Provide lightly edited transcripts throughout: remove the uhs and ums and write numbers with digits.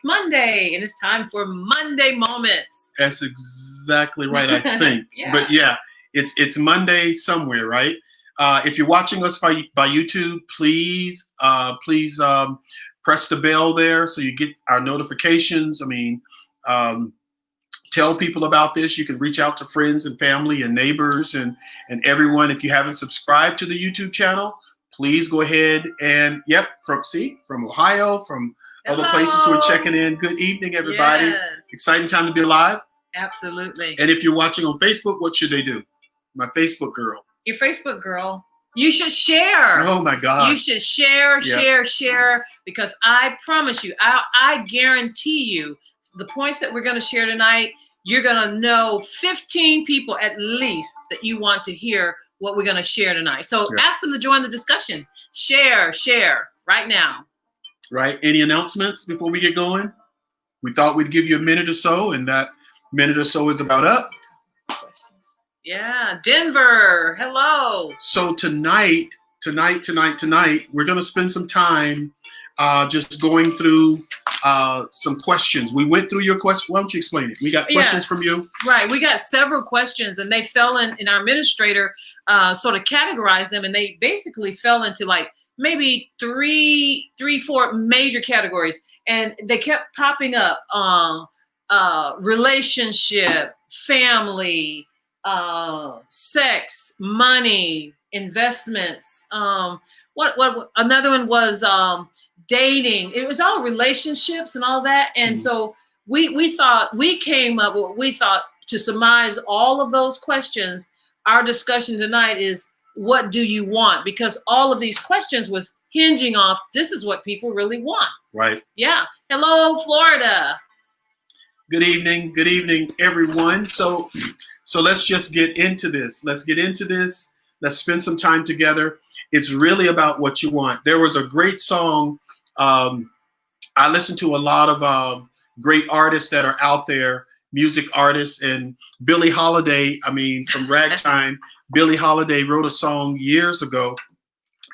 Monday, and it's time for Monday Moments. That's exactly right, I think. Yeah. But yeah, it's Monday somewhere, right? If you're watching us by YouTube, please press the bell there so you get our notifications. I mean, tell people about this. You can reach out to friends and family and neighbors and everyone. If you haven't subscribed to the YouTube channel, please go ahead and from Ohio, from other places who are checking in. Good evening, everybody. Yes. Exciting time to be alive. Absolutely. And if you're watching on Facebook, what should they do? My Facebook girl. Your Facebook girl. You should share. Oh my God. You should share, share, because I promise you, I guarantee you, the points that we're going to share tonight, you're going to know 15 people at least that you want to hear what we're going to share tonight. So ask them to join the discussion. Share right now. Right. Any announcements before we get going? We thought we'd give you a minute or so, and that minute or so is about up. Yeah, Denver. Hello. So tonight, we're going to spend some time just going through some questions. We went through your questions. Why don't you explain it? We got questions from you. Right. We got several questions, and they fell in our administrator sort of categorized them, and they basically fell into like maybe three, four major categories. And they kept popping up relationship, family, sex, money, investments. What another one was dating. It was all relationships and all that. And so we thought we came up with what we thought to surmise all of those questions. Our discussion tonight is, what do you want? Because all of these questions was hinging off, this is what people really want. Right. Yeah. Hello, Florida. Good evening, everyone. So let's just get into this. Let's spend some time together. It's really about what you want. There was a great song. I listen to a lot of great artists that are out there, music artists, and Billie Holiday, from Ragtime, Billie Holiday wrote a song years ago,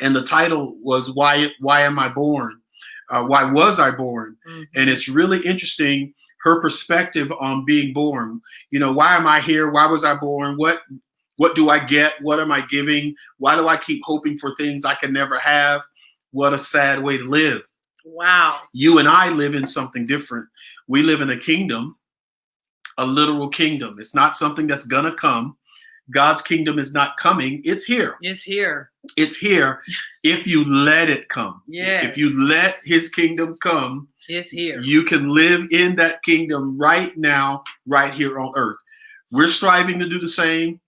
and the title was Why Am I Born? Why Was I Born? Mm-hmm. And it's really interesting, her perspective on being born. Why am I here? Why was I born? What do I get? What am I giving? Why do I keep hoping for things I can never have? What a sad way to live. Wow. You and I live in something different. We live in a kingdom, a literal kingdom. It's not something that's gonna come. God's kingdom is not coming. It's here. It's here. It's here if you let it come. Yeah. If you let his kingdom come, it's here. You can live in that kingdom right now, right here on earth. We're striving to do the same.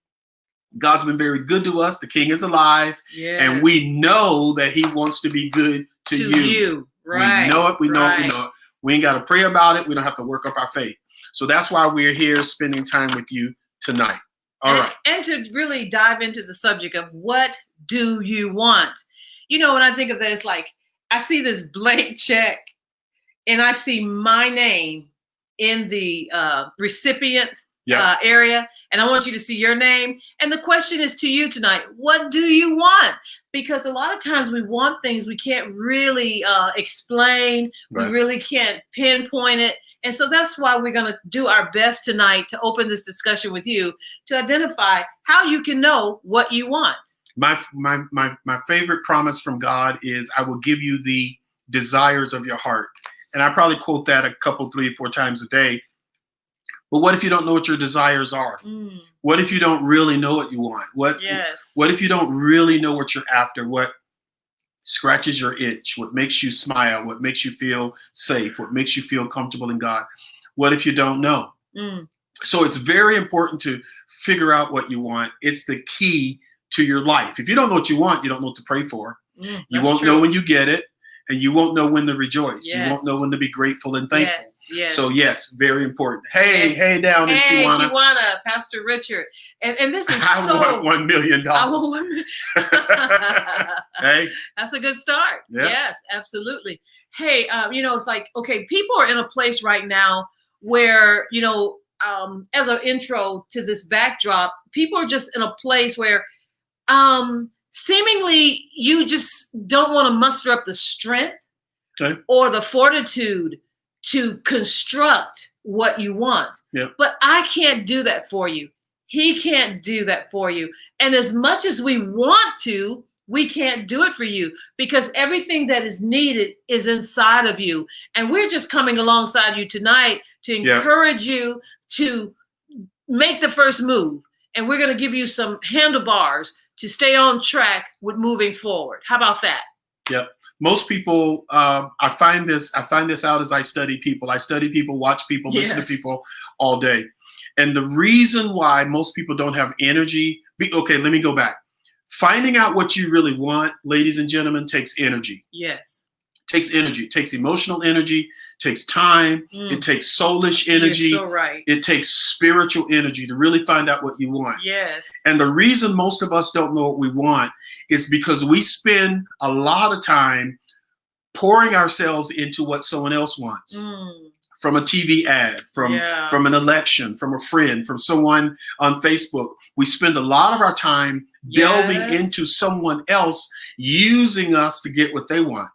God's been very good to us. The King is alive. Yes. And we know that he wants to be good to you. Right. We know it. We know it. We ain't got to pray about it. We don't have to work up our faith. So that's why we're here spending time with you tonight. All right. And to really dive into the subject of what do you want? When I think of this, like I see this blank check and I see my name in the recipient area, and I want you to see your name. And the question is to you tonight, what do you want? Because a lot of times we want things we can't really explain. Right. We really can't pinpoint it. And so that's why we're going to do our best tonight to open this discussion with you to identify how you can know what you want. My favorite promise from God is, I will give you the desires of your heart. And I probably quote that a couple, 3 or 4 times a day. But what if you don't know what your desires are? What if you don't really know what you want? What if you don't really know what you're after? What scratches your itch? What makes you smile? What makes you feel safe? What makes you feel comfortable in God? What if you don't know? So it's very important to figure out what you want. It's the key to your life. If you don't know what you want, you don't know what to pray for. You won't know when you get it, and you won't know when to rejoice. You won't know when to be grateful and thankful. Yes. So yes, very important. Hey, down in Tijuana. Hey, Tijuana, Pastor Richard. And this is I want $1 million. I want $1 million. Hey. That's a good start. Yep. Yes, absolutely. Hey, it's like, okay, people are in a place right now where, as an intro to this backdrop, people are just in a place where seemingly you just don't want to muster up the strength or the fortitude to construct what you want. Yeah. But I can't do that for you. He can't do that for you. And as much as we want to, we can't do it for you because everything that is needed is inside of you. And we're just coming alongside you tonight to encourage you to make the first move. And we're going to give you some handlebars to stay on track with moving forward. How about that? Yep. Most people, I find this out as I study people. I study people, watch people, listen to people all day. And the reason why most people don't have energy, okay, let me go back. Finding out what you really want, ladies and gentlemen, takes energy. Yes. Takes energy. It takes emotional energy. Takes time. It takes soulish energy. You're so right. It takes spiritual energy to really find out what you want. Yes. And the reason most of us don't know what we want is because we spend a lot of time pouring ourselves into what someone else wants. From a TV ad, from an election, from a friend, from someone on Facebook. We spend a lot of our time delving into someone else using us to get what they want.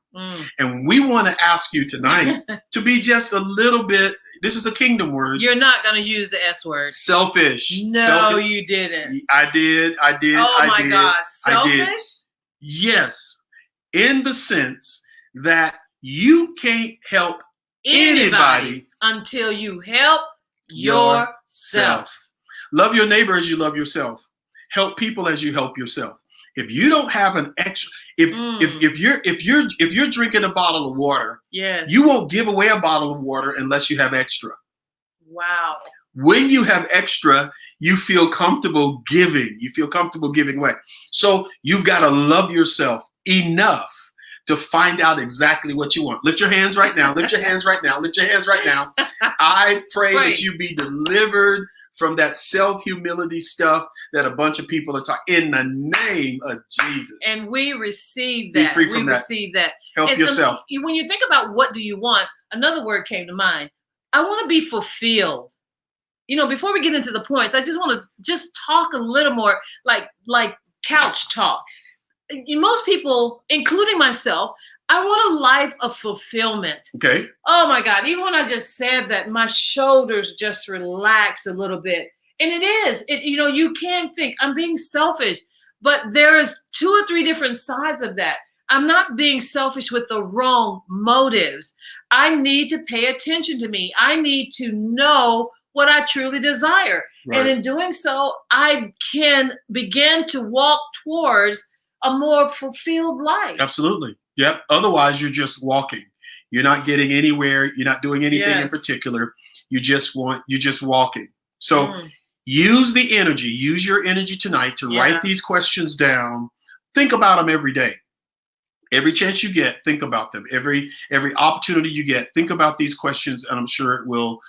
And we want to ask you tonight to be just a little bit, this is a kingdom word. You're not going to use the S word. Selfish. No, you didn't. I did. Oh my God. Selfish? Yes. In the sense that you can't help anybody until you help yourself. Love your neighbor as you love yourself. Help people as you help yourself. If you don't have an extra, if you're drinking a bottle of water, you won't give away a bottle of water unless you have extra. Wow. When you have extra, you feel comfortable giving. You feel comfortable giving away. So you've got to love yourself enough to find out exactly what you want. Lift your hands right now. Lift your hands right now. Lift your hands right now. I pray that you be delivered from that self-humility stuff that a bunch of people are talking in the name of Jesus. And we receive that. Be free from that. Receive that. Help yourself. When you think about what do you want, another word came to mind. I want to be fulfilled. You know, before we get into the points, I just want to just talk a little more like couch talk. Most people, including myself, I want a life of fulfillment. Okay. Oh my God. Even when I just said that, my shoulders just relaxed a little bit. And it is. You can think I'm being selfish, but there is 2 or 3 different sides of that. I'm not being selfish with the wrong motives. I need to pay attention to me. I need to know what I truly desire. Right. And in doing so, I can begin to walk towards a more fulfilled life. Absolutely. Yep. Otherwise, you're just walking. You're not getting anywhere. You're not doing anything in particular. You're just walking. So use the energy. Use your energy tonight to write these questions down. Think about them every day. Every chance you get, think about them. Every opportunity you get, think about these questions, and I'm sure it will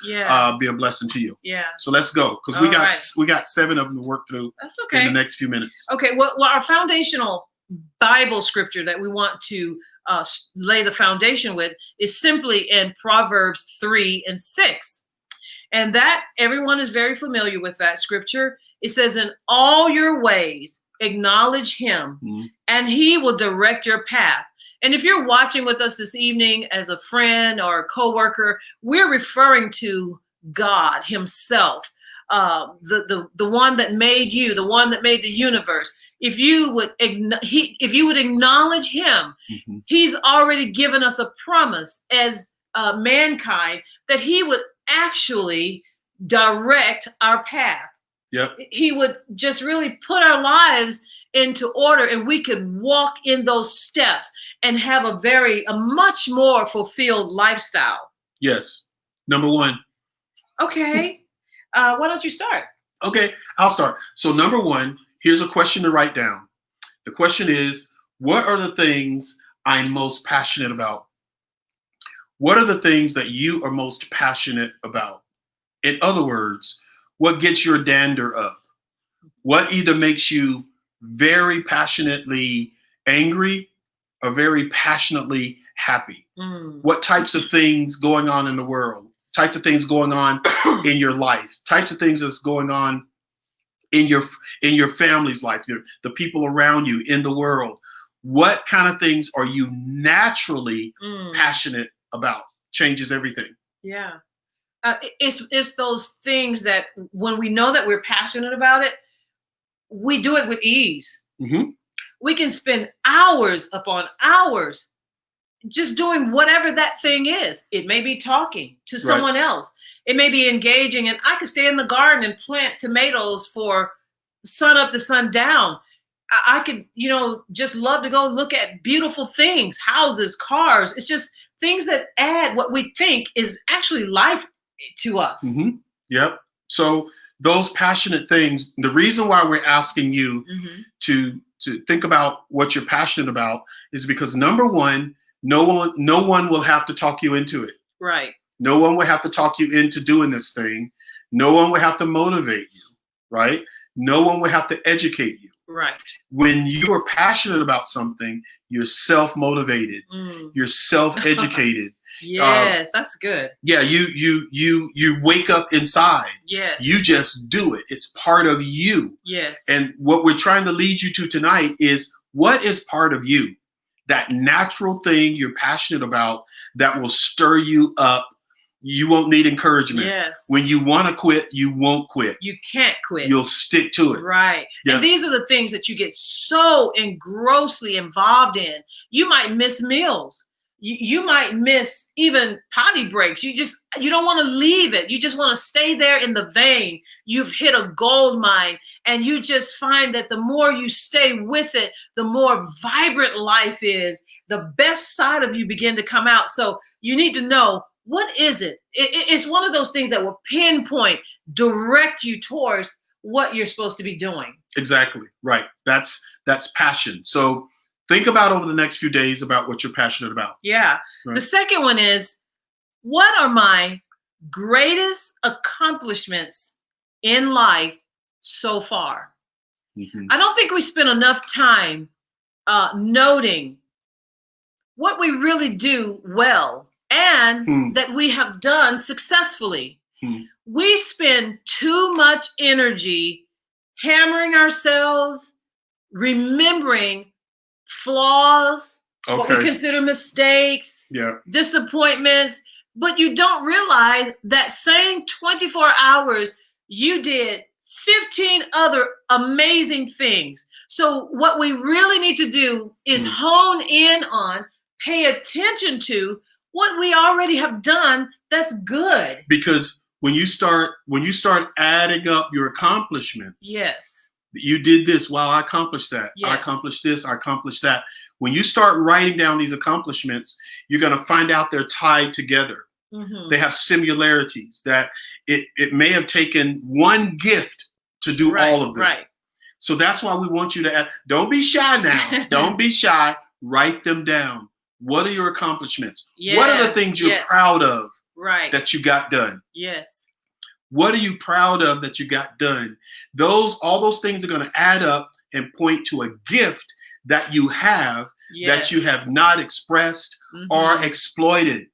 be a blessing to you. Yeah. So let's go, because we got 7 of them to work through. That's okay. In the next few minutes. Okay. Well, our foundational Bible scripture that we want to lay the foundation with is simply in Proverbs 3:6, and that everyone is very familiar with that scripture. It says, "In all your ways, acknowledge him, and he will direct your path." And if you're watching with us this evening as a friend or a coworker, we're referring to God himself, the one that made you, the one that made the universe. If you would acknowledge him, he's already given us a promise as mankind that he would actually direct our path. Yep. He would just really put our lives into order, and we could walk in those steps and have a much more fulfilled lifestyle. Yes. Number 1. Okay. Why don't you start? Okay, I'll start. So number 1, here's a question to write down. The question is, what are the things I'm most passionate about? What are the things that you are most passionate about? In other words, what gets your dander up? What either makes you very passionately angry or very passionately happy? What types of things going on in the world? Types of things going on in your life? Types of things that's going on in your family's life, the people around you, in the world? What kind of things are you naturally passionate about? Changes everything. Yeah. It's those things that when we know that we're passionate about it, we do it with ease. Hmm. We can spend hours upon hours just doing whatever that thing is. It may be talking to Right. someone else. It may be engaging, and I could stay in the garden and plant tomatoes for sun up to sun down. I could, just love to go look at beautiful things, houses, cars. It's just things that add what we think is actually life to us. Hmm. Yep. So those passionate things, the reason why we're asking you Hmm. to think about what you're passionate about is because number one, no one will have to talk you into it. Right. No one will have to talk you into doing this thing. No one will have to motivate you, right? No one will have to educate you. Right. When you are passionate about something, you're self-motivated. Mm. You're self-educated. Yes, that's good. Yeah, you wake up inside. Yes. You just do it. It's part of you. Yes. And what we're trying to lead you to tonight is what is part of you? That natural thing you're passionate about that will stir you up. You won't need encouragement. Yes. When you want to quit, you won't quit. You can't quit. You'll stick to it. Right. Yeah. And these are the things that you get so engrossly involved in. You might miss meals. You might miss even potty breaks. You don't want to leave it. You just want to stay there in the vein. You've hit a gold mine, and you just find that the more you stay with it, the more vibrant life is. The best side of you begin to come out. So you need to know, what is it? It's one of those things that will pinpoint, direct you towards what you're supposed to be doing. Exactly. Right. That's passion. So think about over the next few days about what you're passionate about. Yeah. Right. The second one is, what are my greatest accomplishments in life so far? Mm-hmm. I don't think we spend enough time noting what we really do well and that we have done successfully. We spend too much energy hammering ourselves, remembering flaws, what we consider mistakes, disappointments, but you don't realize that same 24 hours you did 15 other amazing things. So what we really need to do is hone in on, pay attention to what we already have done that's good. Because when you start adding up your accomplishments, yes, you did this, wow, I accomplished that. Yes. I accomplished this, I accomplished that. When you start writing down these accomplishments, you're going to find out they're tied together. Mm-hmm. They have similarities, that it may have taken one gift to do all of them. Right. So that's why we want you to add, don't be shy now. Don't be shy. Write them down. What are your accomplishments? Yes. What are the things you're proud of that you got done? Yes. What are you proud of that you got done? All those things are going to add up and point to a gift that you have that you have not expressed or exploited.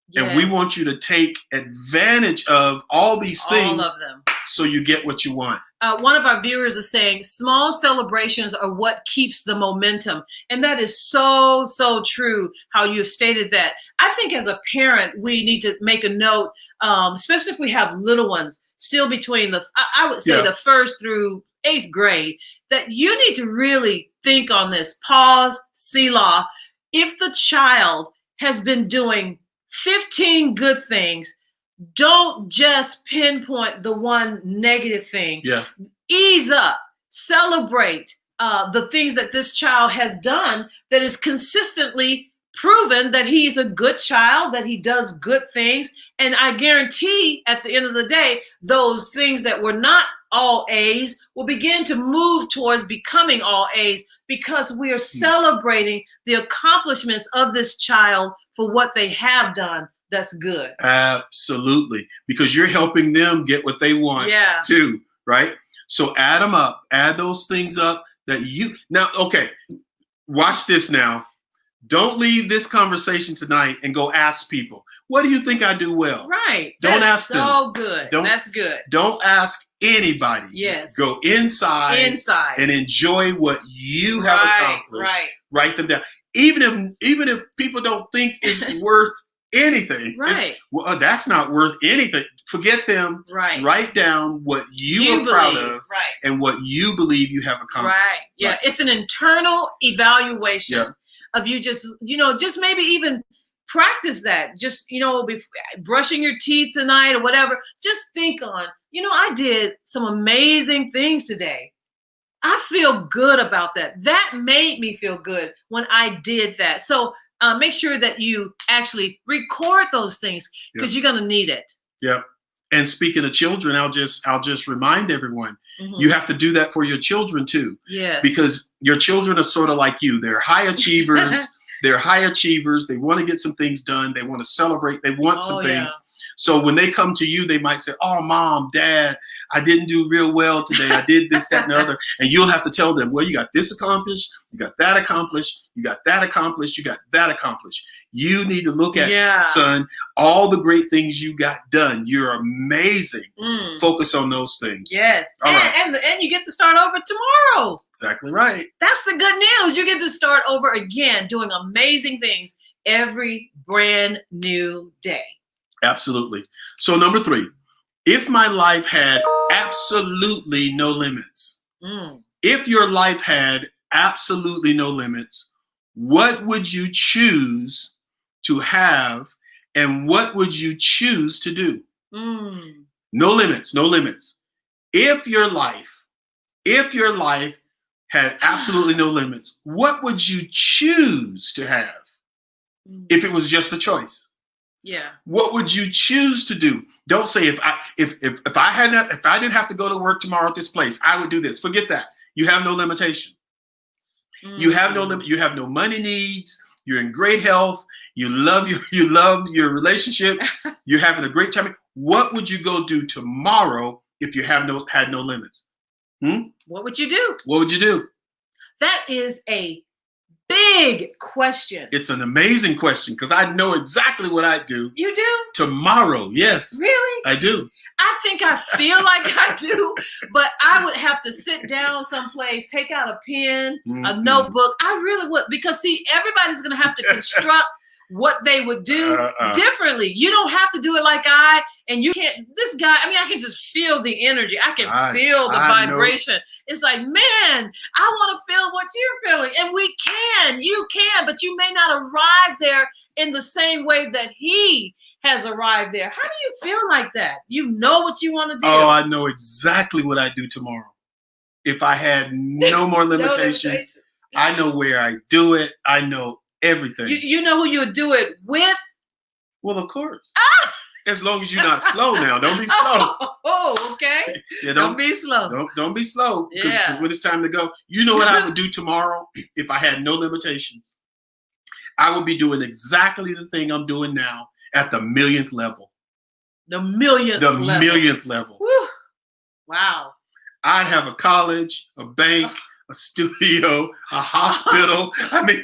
Yes. And we want you to take advantage of all these things, all of them, so you get what you want. One of our viewers is saying small celebrations are what keeps the momentum. And that is so, so true how you've stated that. I think as a parent, we need to make a note, especially if we have little ones still between I would say the 1st through 8th grade, that you need to really think on this. Pause, Selah. If the child has been doing 15 good things, don't just pinpoint the one negative thing. Yeah. Ease up, celebrate the things that this child has done that is consistently proven that he's a good child, that he does good things. And I guarantee at the end of the day, those things that were not all A's will begin to move towards becoming all A's, because we are celebrating the accomplishments of this child for what they have done. That's good. Absolutely. Because you're helping them get what they want too, right? So add them up, add those things up now, okay, watch this now. Don't leave this conversation tonight and go ask people, what do you think I do well? Right. Don't ask them. So good. That's good. Don't ask anybody. Yes. Go inside and enjoy what you have accomplished. Right. Write them down. Even if people don't think it's worth anything. Right. Well, that's not worth anything. Forget them. Right. Write down what you are proud of Right. and what you believe you have accomplished. Right. Yeah. Right. It's an internal evaluation Yeah. of you just, just maybe even practice that. Just, brushing your teeth tonight or whatever. Just think on, I did some amazing things today. I feel good about that. That made me feel good when I did that. So make sure that you actually record those things because you're going to need it. Yeah. And speaking of children, I'll just remind everyone, Mhm. you have to do that for your children too. Yes. Because your children are sort of like you. They're high achievers. They're high achievers. They want to get some things done. They want to celebrate. They want some things. So when they come to you, they might say, oh, Mom, Dad, I didn't do real well today. I did this, that, and the other. And you'll have to tell them, well, you got this accomplished. You got that accomplished. You got that accomplished. You got that accomplished. You need to look at, son, all the great things you got done. You're amazing. Focus on those things. Yes. All right. And you get to start over tomorrow. Exactly right. That's the good news. You get to start over again, doing amazing things every brand new day. Absolutely. So number 3, if my life had absolutely no limits, if your life had absolutely no limits, what would you choose to have and what would you choose to do? No limits, no limits. If your life had absolutely no limits, what would you choose to have if it was just a choice? Yeah. What would you choose to do? Don't say if I didn't have to go to work tomorrow at this place, I would do this. Forget that. You have no limitation. You have no limit. You have no money needs. You're in great health. You love your relationship. You're having a great time. What would you go do tomorrow if you had no limits? What would you do? What would you do? That is a big question. It's an amazing question because I know exactly what I'd do. You do? Tomorrow, yes. Really? I do. I think I feel like I do, but I would have to sit down someplace, take out a pen, a notebook. I really would, because see, everybody's going to have to construct what they would do differently. You don't have to do it like and you can't, this guy, I can just feel the energy. I can feel the vibration. It's like, man, I want to feel what you're feeling. And you can, but you may not arrive there in the same way that he has arrived there. How do you feel like that? You know what you want to do. Oh, I know exactly what I do tomorrow. If I had no more limitations, I know where I do it. I know everything. You know who you would do it with? Well, of course. As long as you're not slow now. Don't be slow. Oh, okay. Yeah, don't be slow. Don't be slow. Yeah. When it's time to go. You know what I would do tomorrow if I had no limitations? I would be doing exactly the thing I'm doing now at the millionth level. The millionth level. Woo. Wow. I'd have a college, a bank, a studio, a hospital.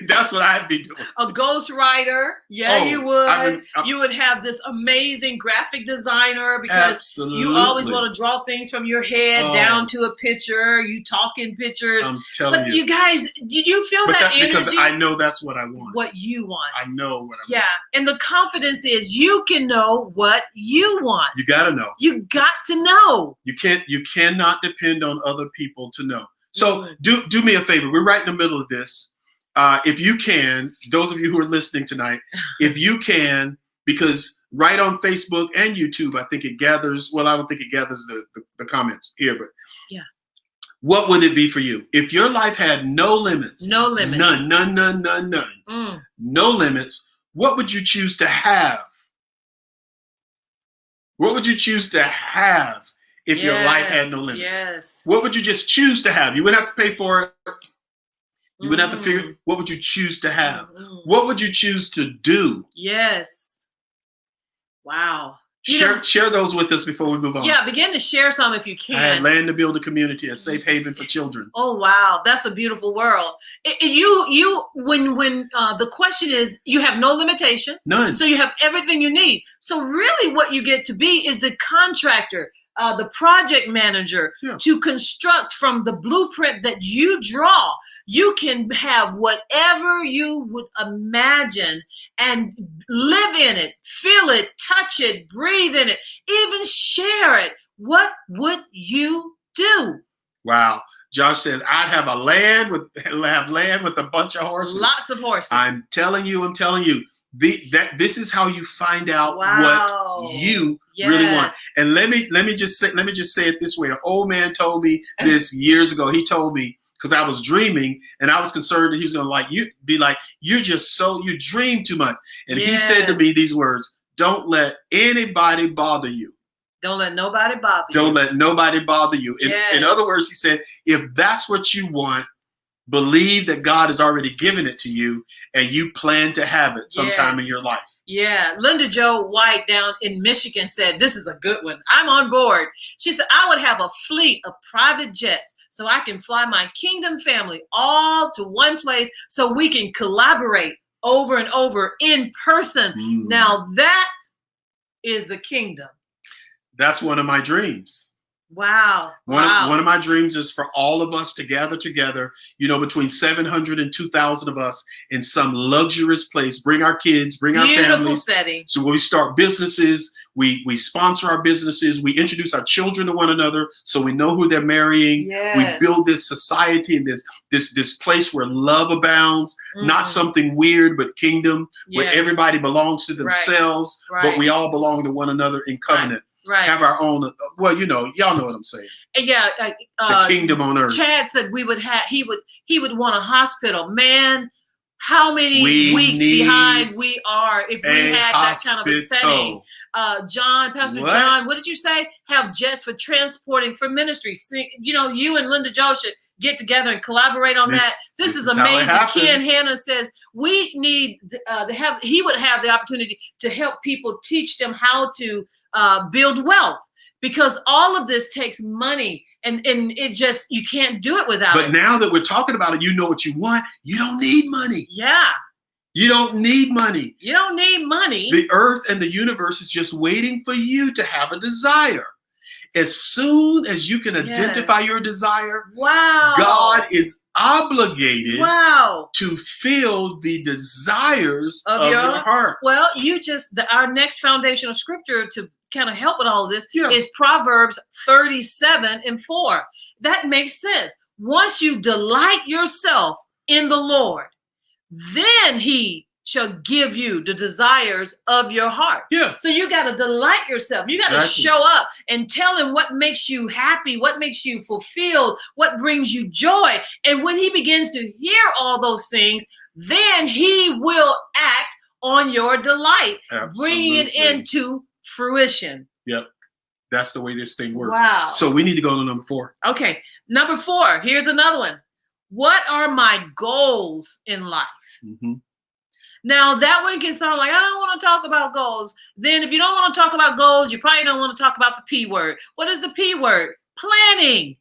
That's what I'd be doing. A ghostwriter. Yeah, you would. You would have this amazing graphic designer because you always want to draw things from your head down to a picture. You talk in pictures. I'm telling you. You guys, did you feel that energy? Because I know that's what I want. What you want. I know what I want. Yeah. And the confidence is you can know what you want. You got to know. You got to know. You cannot depend on other people to know. So do me a favor. We're right in the middle of this. If you can, those of you who are listening tonight, if you can, because right on Facebook and YouTube, I think it gathers. Well, I don't think it gathers the comments here, but yeah. What would it be for you if your life had no limits? No limits. None. No limits. What would you choose to have? What would you choose to have? If your life had no limits, what would you just choose to have? You wouldn't have to pay for it. You wouldn't have to figure. What would you choose to have? What would you choose to do? Yes. Wow. Share those with us before we move on. Yeah, begin to share some if you can. I had Land to Build a Community, a safe haven for children. Oh wow, that's a beautiful world. When the question is, you have no limitations, none. So you have everything you need. So really, what you get to be is the contractor. the project manager Yeah. to construct from the blueprint that you draw. You can have whatever you would imagine and live in it, feel it, touch it, breathe in it, even share it. What would you do? Wow. Josh said, I'd have land with a bunch of horses. Lots of horses. I'm telling you, this is how you find out what you really want. And let me just say it this way. An old man told me this years ago. He told me, because I was dreaming and I was concerned that he was going to you dream too much. And he said to me these words: don't let anybody bother you. Don't let nobody bother you. Don't let nobody bother you. In other words, he said, if that's what you want, believe that God has already given it to you and you plan to have it sometime in your life. Yeah. Linda Jo White down in Michigan said, this is a good one. I'm on board. She said, I would have a fleet of private jets so I can fly my kingdom family all to one place so we can collaborate over and over in person. Now that is the kingdom. That's one of my dreams. Wow. One of my dreams is for all of us to gather together, between 700 and 2,000 of us in some luxurious place, bring our kids, bring our families. Beautiful setting. So when we start businesses, we sponsor our businesses, we introduce our children to one another so we know who they're marrying. Yes. We build this society and this place where love abounds, not something weird, but kingdom, where everybody belongs to themselves, but we all belong to one another in covenant. Right. Have our own. Well, y'all know what I'm saying. Yeah. The kingdom on earth. Chad said he would want a hospital. Man, how many weeks behind we are if we had that kind of a setting. Pastor John, what did you say? Have jets for transporting for ministry. You and Linda Jo should get together and collaborate on that. This is amazing. Ken Hanna says we need he would have the opportunity to help people, teach them how to build wealth, because all of this takes money and it just, you can't do it without it. But now that we're talking about it, you know what you want. You don't need money. Yeah. You don't need money. You don't need money. The earth and the universe is just waiting for you to have a desire. As soon as you can identify your desire, God is obligated to fill the desires of your heart. Well, our next foundational scripture to kind of help with all of this is Proverbs 37:4. That makes sense. Once you delight yourself in the Lord, then he shall give you the desires of your heart. Yeah. So you got to delight yourself. You got to show up and tell him what makes you happy, what makes you fulfilled, what brings you joy. And when he begins to hear all those things, then he will act on your delight, bringing it into fruition. Yep. That's the way this thing works. Wow. So we need to go to number 4. Okay. Number 4. Here's another one. What are my goals in life? Mm-hmm. Now, that one can sound like, I don't want to talk about goals. Then if you don't want to talk about goals, you probably don't want to talk about the P word. What is the P word? Planning.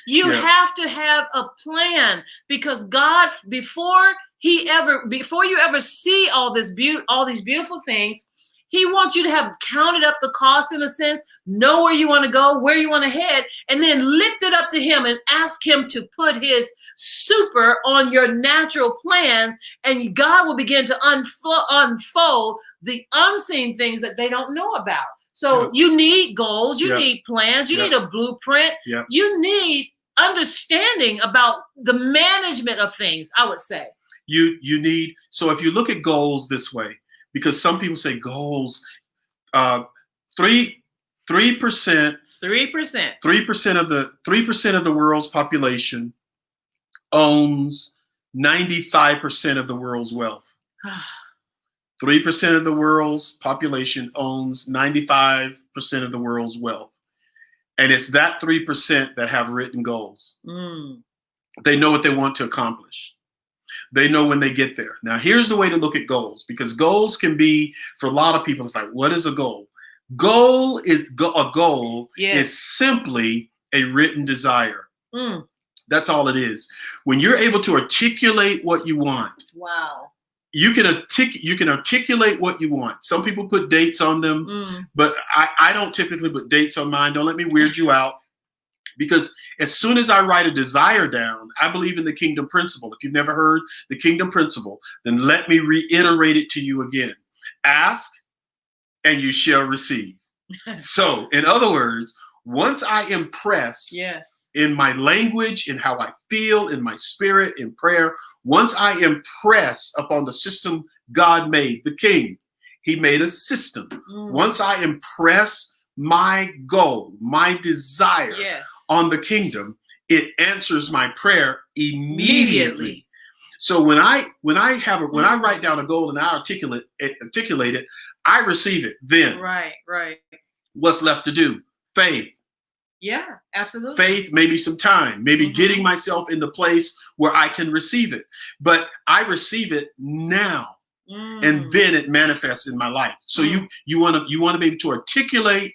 You have to have a plan, because God, before you ever see all these beautiful things, he wants you to have counted up the cost, in a sense, know where you want to go, where you want to head, and then lift it up to him and ask him to put his super on your natural plans, and God will begin to unfold the unseen things that they don't know about. So you need goals, you need plans, you need a blueprint, you need understanding about the management of things, I would say. You need, so if you look at goals this way, because some people say goals, 3% of the world's population owns 95% of the world's wealth. 3% of the world's population owns 95% of the world's wealth. And it's that 3% that have written goals. They know what they want to accomplish. They know when they get there. Now, here's the way to look at goals, because goals can be, for a lot of people, it's like, what is a goal? A goal is simply a written desire. That's all it is. When you're able to articulate what you want, you can articulate what you want. Some people put dates on them, but I don't typically put dates on mine. Don't let me weird you out. Because as soon as I write a desire down, I believe in the kingdom principle. If you've never heard the kingdom principle, then let me reiterate it to you again. Ask and you shall receive. So, in other words, once I impress in my language, in how I feel, in my spirit, in prayer, once I impress upon the system God made, the king, he made a system. Once I impress my goal, my desire on the kingdom, it answers my prayer immediately. So when I write down a goal and I articulate it, I receive it. Then what's left to do? Faith. Yeah, absolutely. Faith, maybe some time, maybe getting myself in the place where I can receive it. But I receive it now. And then it manifests in my life. So you want to be able to articulate,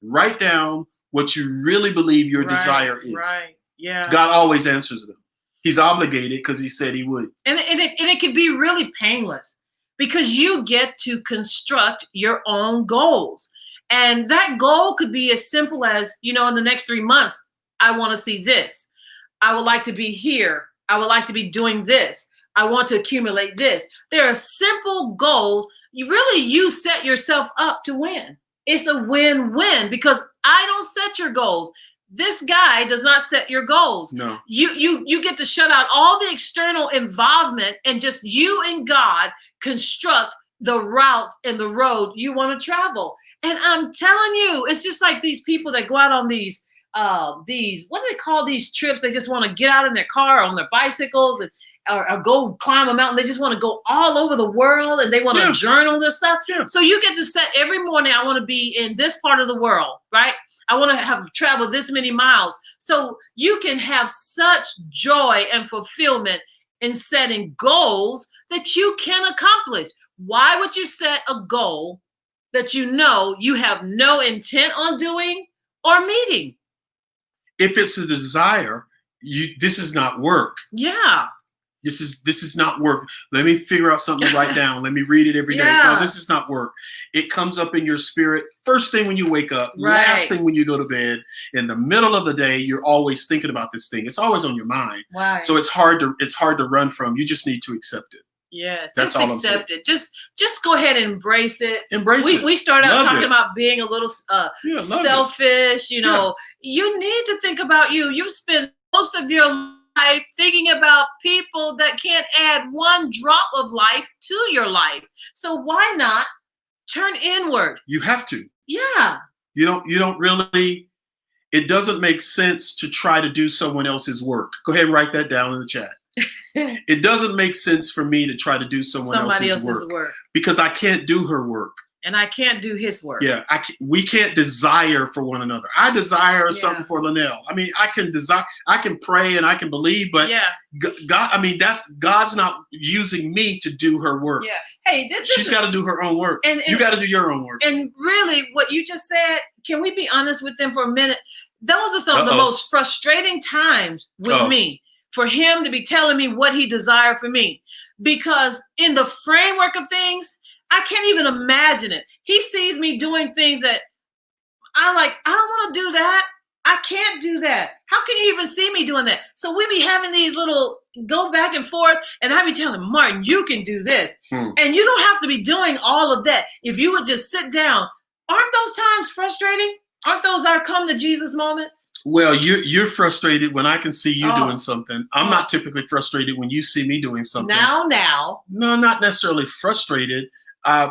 write down what you really believe your desire is. Right. Yeah. God always answers them. He's obligated because he said he would. And it can be really painless because you get to construct your own goals. And that goal could be as simple as, in the next 3 months, I want to see this. I would like to be here. I would like to be doing this. I want to accumulate this. There are simple goals. You set yourself up to win. It's a win-win because I don't set your goals. This guy does not set your goals. No. You get to shut out all the external involvement and just you and God construct the route and the road you want to travel. And I'm telling you, it's just like these people that go out on these what do they call these trips? They just want to get out in their car or on their bicycles and or go climb a mountain. They just want to go all over the world and they want to journal this stuff. Yeah. So you get to set every morning, I want to be in this part of the world, right? I want to have traveled this many miles. So you can have such joy and fulfillment in setting goals that you can accomplish. Why would you set a goal that you have no intent on doing or meeting? If it's a desire, this is not work. Yeah. This is not work. Let me figure out something to write down. Let me read it every day. No, this is not work. It comes up in your spirit first thing when you wake up, last thing when you go to bed. In the middle of the day, you're always thinking about this thing. It's always on your mind. Right. So it's hard to run from. You just need to accept it. Yes, just accept it. Just go ahead and embrace it. Embrace it. We started out talking about being a little selfish. You need to think about you. You spend most of your life thinking about people that can't add one drop of life to your life. So why not turn inward? You have to. Yeah. You don't really, it doesn't make sense to try to do someone else's work. Go ahead and write that down in the chat. It doesn't make sense for me to try to do somebody else's work because I can't do her work. And I can't do his work. Yeah, we can't desire for one another. I desire something for Linnell. I mean, I can desire, I can pray and I can believe, but God, I mean, God's not using me to do her work. Yeah. Hey, she's got to do her own work. And you got to do your own work. And really, what you just said, can we be honest with them for a minute? Those are some of the most frustrating times with me. For him to be telling me what he desired for me. Because in the framework of things, I can't even imagine it. He sees me doing things that I'm like, I don't want to do that. I can't do that. How can you even see me doing that? So we be having these little go back and forth, and I be telling him, Martin, you can do this. And you don't have to be doing all of that. If you would just sit down, aren't those times frustrating? Aren't those our come to Jesus moments? Well, you're frustrated when I can see you doing something. I'm not typically frustrated when you see me doing something. Now. No, not necessarily frustrated,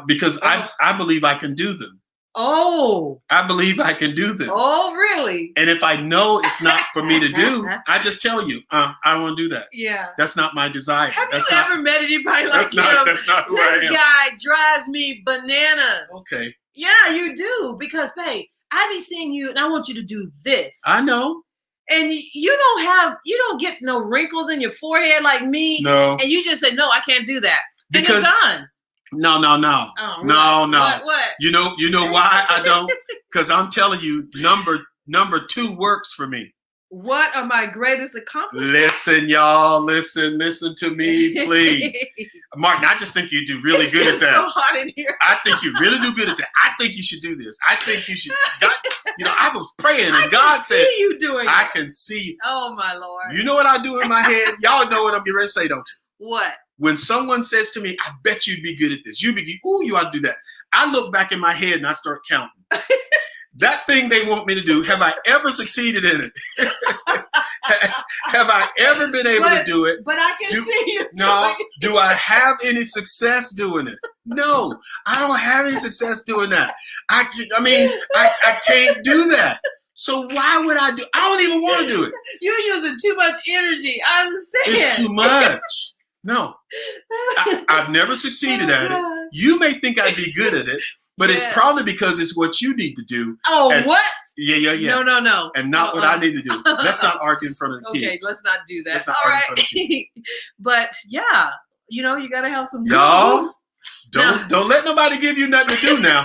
because I believe I can do them. Oh. I believe I can do them. Oh, really? And if I know it's not for me to do, I just tell you, I don't want to do that. Yeah. That's not my desire. Have you ever met anybody like him? That's not who I am. This guy drives me bananas. Okay. Yeah, you do. Because, babe, I be seeing you and I want you to do this. I know. And you don't get no wrinkles in your forehead like me. No. And you just say, no, I can't do that. Because, and you're done. No. Oh, No. What? You know why I don't? Because I'm telling you, number 2 works for me. What are my greatest accomplishments? Listen, y'all. Listen to me, please. Martin, I just think you do really good at that. So hot in here. I think you really do good at that. I think you should do this. I think you should. God, I was praying, and God said, you doing I it. can see. Oh, my Lord. You know what I do in my head? Y'all know what I'm getting ready to say, don't you? What? When someone says to me, I bet you'd be good at this. You ought to do that. I look back in my head and I start counting. That thing they want me to do, have I ever succeeded in it? Have I ever been able to do it? But I can see you. No. Do I have any success doing it? No, I don't have any success doing that. I can't do that. So why would I do? I don't even want to do it. You're using too much energy. I understand. It's too much. No, I've never succeeded at it. You may think I'd be good at it, but it's probably because it's what you need to do. Oh, and, what? Yeah. No. And not what I need to do. Let's not argue in front of the kids. Okay, let's not do that. Let's not All argue in front of the right. But yeah, you got to have some y'all. goals. Don't let nobody give you nothing to do now.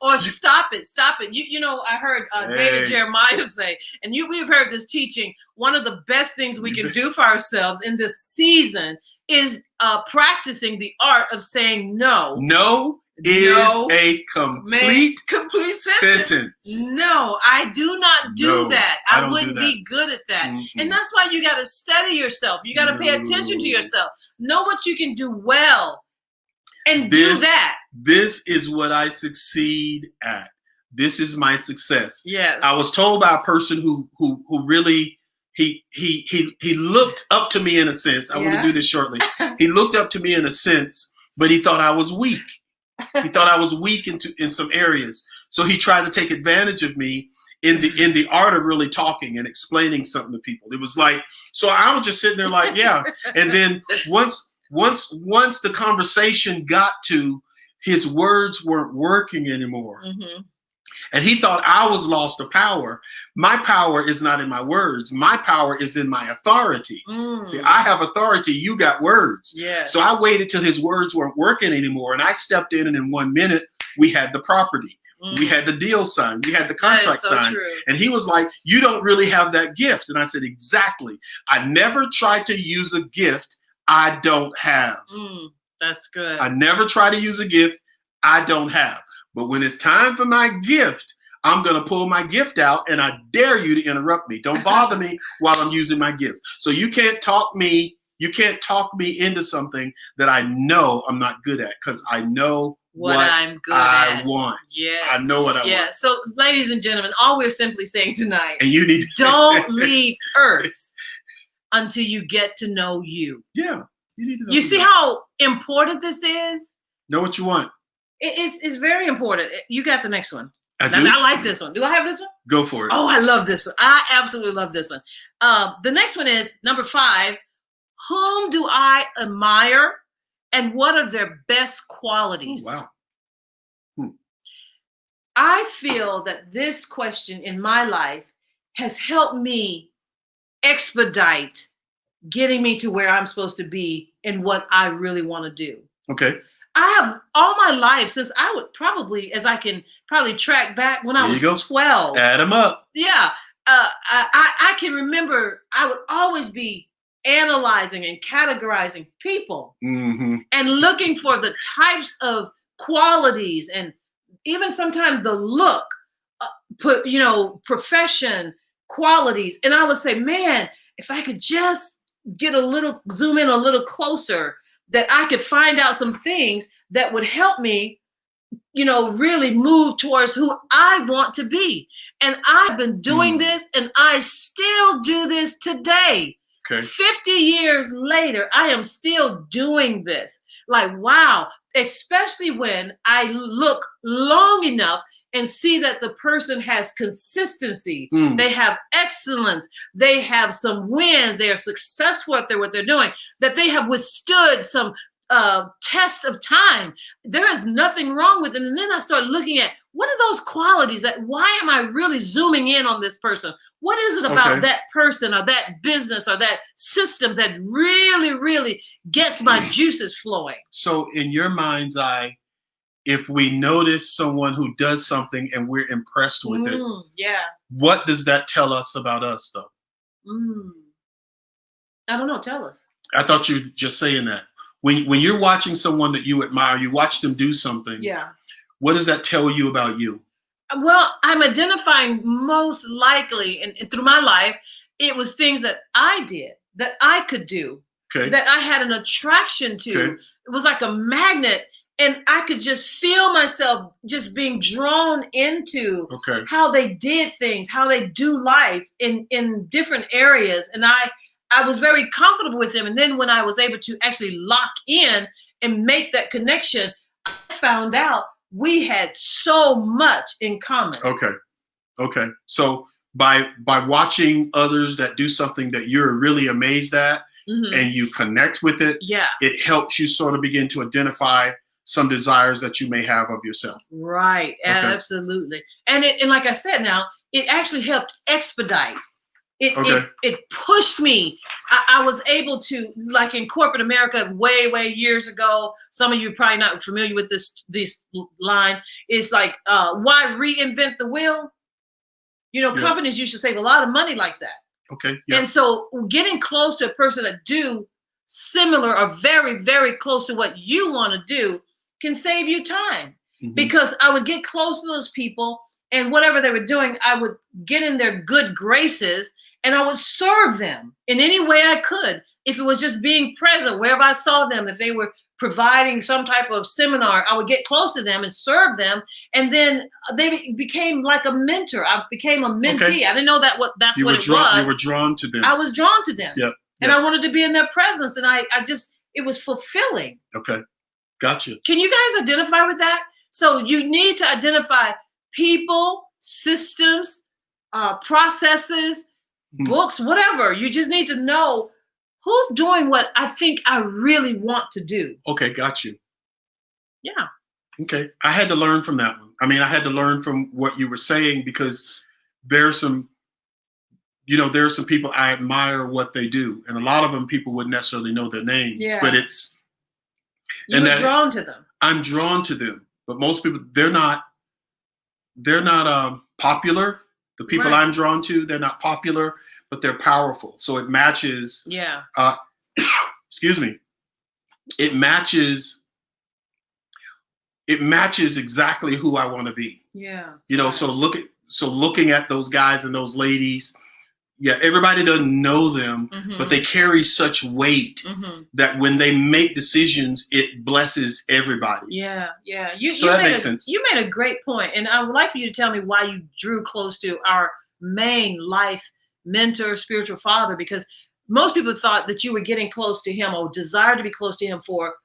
Or stop it. I heard David Jeremiah say, and we've heard this teaching. One of the best things we can do for ourselves in this season is practicing the art of saying no. No is a complete sentence. No, I do not do that. I wouldn't be good at that. Mm-hmm. And that's why you got to study yourself. You got to pay attention to yourself. Know what you can do well. And do that. This is what I succeed at. This is my success. Yes. I was told by a person who really he looked up to me in a sense. I want to do this shortly. He looked up to me in a sense, but he thought I was weak. He thought I was weak in some areas. So he tried to take advantage of me in the art of really talking and explaining something to people. It was like, so I was just sitting there like, yeah. And then once the conversation got to his words weren't working anymore. Mm-hmm. And he thought I was lost to power. My power is not in my words. My power is in my authority. See, I have authority. You got words. Yes. So I waited till his words weren't working anymore. And I stepped in, and in 1 minute, we had the property. We had the deal signed. We had the contract signed. True. And he was like, you don't really have that gift. And I said, exactly. I never tried to use a gift I don't have. That's good. I never try to use a gift I don't have. But when it's time for my gift, I'm going to pull my gift out, and I dare you to interrupt me. Don't bother me while I'm using my gift. So you can't talk me into something that I know I'm not good at, because I know what I'm good at. I want. Yes. I know what I want. Yeah. So, ladies and gentlemen, all we're simply saying tonight, and you need don't leave Earth until you get to know you. Yeah. You need to know you see how important this is? Know what you want. It's very important. You got the next one. I do? I like this one. Do I have this one? Go for it. Oh, I love this one. I absolutely love this one. The next one is number 5. Whom do I admire, and what are their best qualities? Oh, wow. I feel that this question in my life has helped me expedite getting me to where I'm supposed to be and what I really want to do. Okay. I have all my life, since I would probably, as I can probably track back when I was 12. Add them up. Yeah. I can remember I would always be analyzing and categorizing people and looking for the types of qualities and even sometimes the look, profession, qualities. And I would say, man, if I could just zoom in a little closer, that I could find out some things that would help me, really move towards who I want to be. And I've been doing this, and I still do this today. Okay. 50 years later, I am still doing this. Like, wow, especially when I look long enough and see that the person has consistency. They have excellence. They have some wins. They are successful at what they're doing, that they have withstood some test of time. There is nothing wrong with it. And then I start looking at, what are those qualities why am I really zooming in on this person? What is it about that person or that business or that system that really, really gets my juices flowing? So in your mind's eye, if we notice someone who does something and we're impressed with it, what does that tell us about us, though? Mm. I don't know. Tell us. I thought you were just saying that. When you're watching someone that you admire, you watch them do something. Yeah. What does that tell you about you? Well, I'm identifying most likely, and through my life, it was things that I did that I could do, Okay. that I had an attraction to. Okay. It was like a magnet, and I could just feel myself just being drawn into Okay. how they did things, how they do life in different areas, and I was very comfortable with them. And then when I was able to actually lock in and make that connection, I found out we had so much in common. Okay. Okay. So by watching others that do something that you're really amazed at Mhm. and you connect with it, Yeah, it helps you sort of begin to identify some desires that you may have of yourself. right. Okay. Absolutely. And like I said, now it actually helped expedite. Okay. It pushed me. I was able to, like in corporate America, way years ago. Some of you are probably not familiar with this line. It's like, why reinvent the wheel? You know, Yeah. companies used to save a lot of money like that. Okay. Yeah. And so getting close to a person that do similar or very close to what you want to do can save you time. Mhm. Because I would get close to those people, and whatever they were doing, I would get in their good graces and I would serve them in any way I could. If it was just being present wherever I saw them, if they were providing some type of seminar, I would get close to them and serve them. And then they became like a mentor. I became a mentee. Okay. I didn't know that's You what were it drawn. was. You were drawn to them. I was drawn to them. Yeah. And Yeah. I wanted to be in their presence. And I just, it was fulfilling. Okay. Gotcha. Can you guys identify with that? So you need to identify people, systems, processes, books, whatever. You just need to know who's doing what I think I really want to do. Okay. Got you. Yeah. Okay. I had to learn from that one. I mean, I had to learn from what you were saying because there are some people I admire what they do. And a lot of them people wouldn't necessarily know their names, Yeah. but it's, You and were that- drawn to them. I'm drawn to them, but most people, they're not popular. The people Right. I'm drawn to, they're not popular, but they're powerful. So it matches, Yeah. excuse me, it matches exactly who I want to be. Yeah. You know, Right. so looking at those guys and those ladies, yeah, everybody doesn't know them, Mhm. but they carry such weight Mhm. that when they make decisions, it blesses everybody. Yeah. So that makes sense. You made a great point, and I would like for you to tell me why you drew close to our main life mentor, spiritual father, because most people thought that you were getting close to him or desired to be close to him for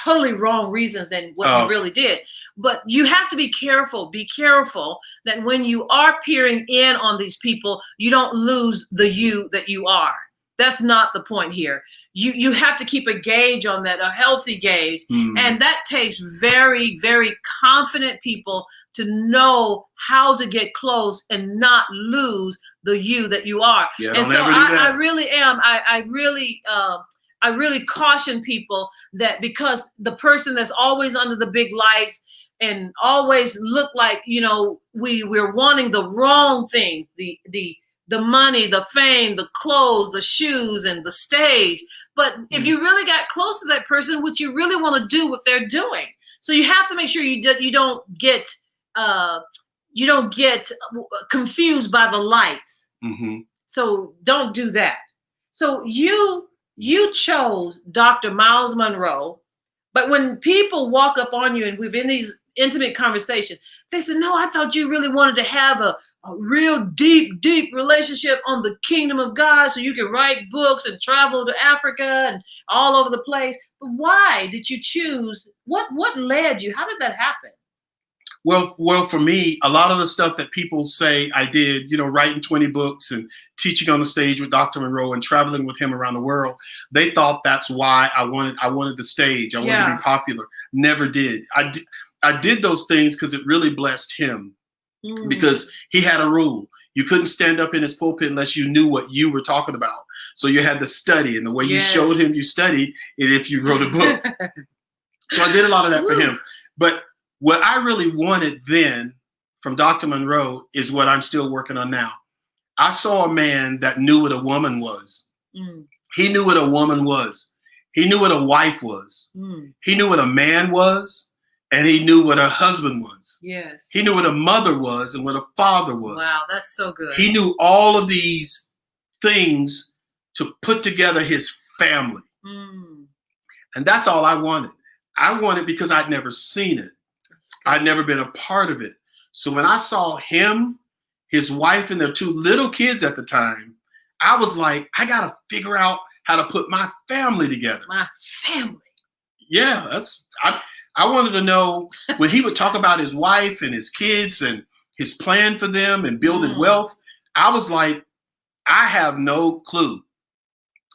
totally wrong reasons than what you really did. But you have to be careful. Be careful that when you are peering in on these people, you don't lose the you that you are. That's not the point here. You have to keep a gauge on that, a healthy gauge. And that takes very confident people to know how to get close and not lose the you that you are. Yeah, And don't so ever do that. I really am. I really caution people that because the person that's always under the big lights and always look like, you know, we're wanting the wrong things, the money, the fame, the clothes, the shoes, and the stage. But if you really got close to that person, what you really want to do what they're doing. So you have to make sure you don't get confused by the lights. Mm-hmm. So don't do that. So you chose Dr. Miles Monroe, but when people walk up on you and we've in these intimate conversations, they say, no, I thought you really wanted to have a real deep relationship on the kingdom of God so you can write books and travel to Africa and all over the place. But why did you choose? What led you? How did that happen? Well, for me, a lot of the stuff that people say I did, you know, writing 20 books and teaching on the stage with Dr. Monroe and traveling with him around the world, they thought that's why I wanted the stage. I wanted to be popular. Never did. I did those things because it really blessed him. Because he had a rule. You couldn't stand up in his pulpit unless you knew what you were talking about. So you had to study, and the way you showed him you studied it if you wrote a book. So I did a lot of that for him. But what I really wanted then from Dr. Monroe is what I'm still working on now. I saw a man that knew what a woman was. Mm, He knew what a woman was. He knew what a wife was. mm. He knew what a man was, and he knew what a husband was. Yes. He knew what a mother was and what a father was. Wow, that's so good. He knew all of these things to put together his family. Mm, And that's all I wanted. I wanted because I'd never seen it. that's good. I'd never been a part of it. So when I saw him, his wife, and their 2 little kids at the time, I was like, I got to figure out how to put my family together. My family. Yeah, I wanted to know when he would talk about his wife and his kids and his plan for them and building Mm. wealth. I was like, I have no clue,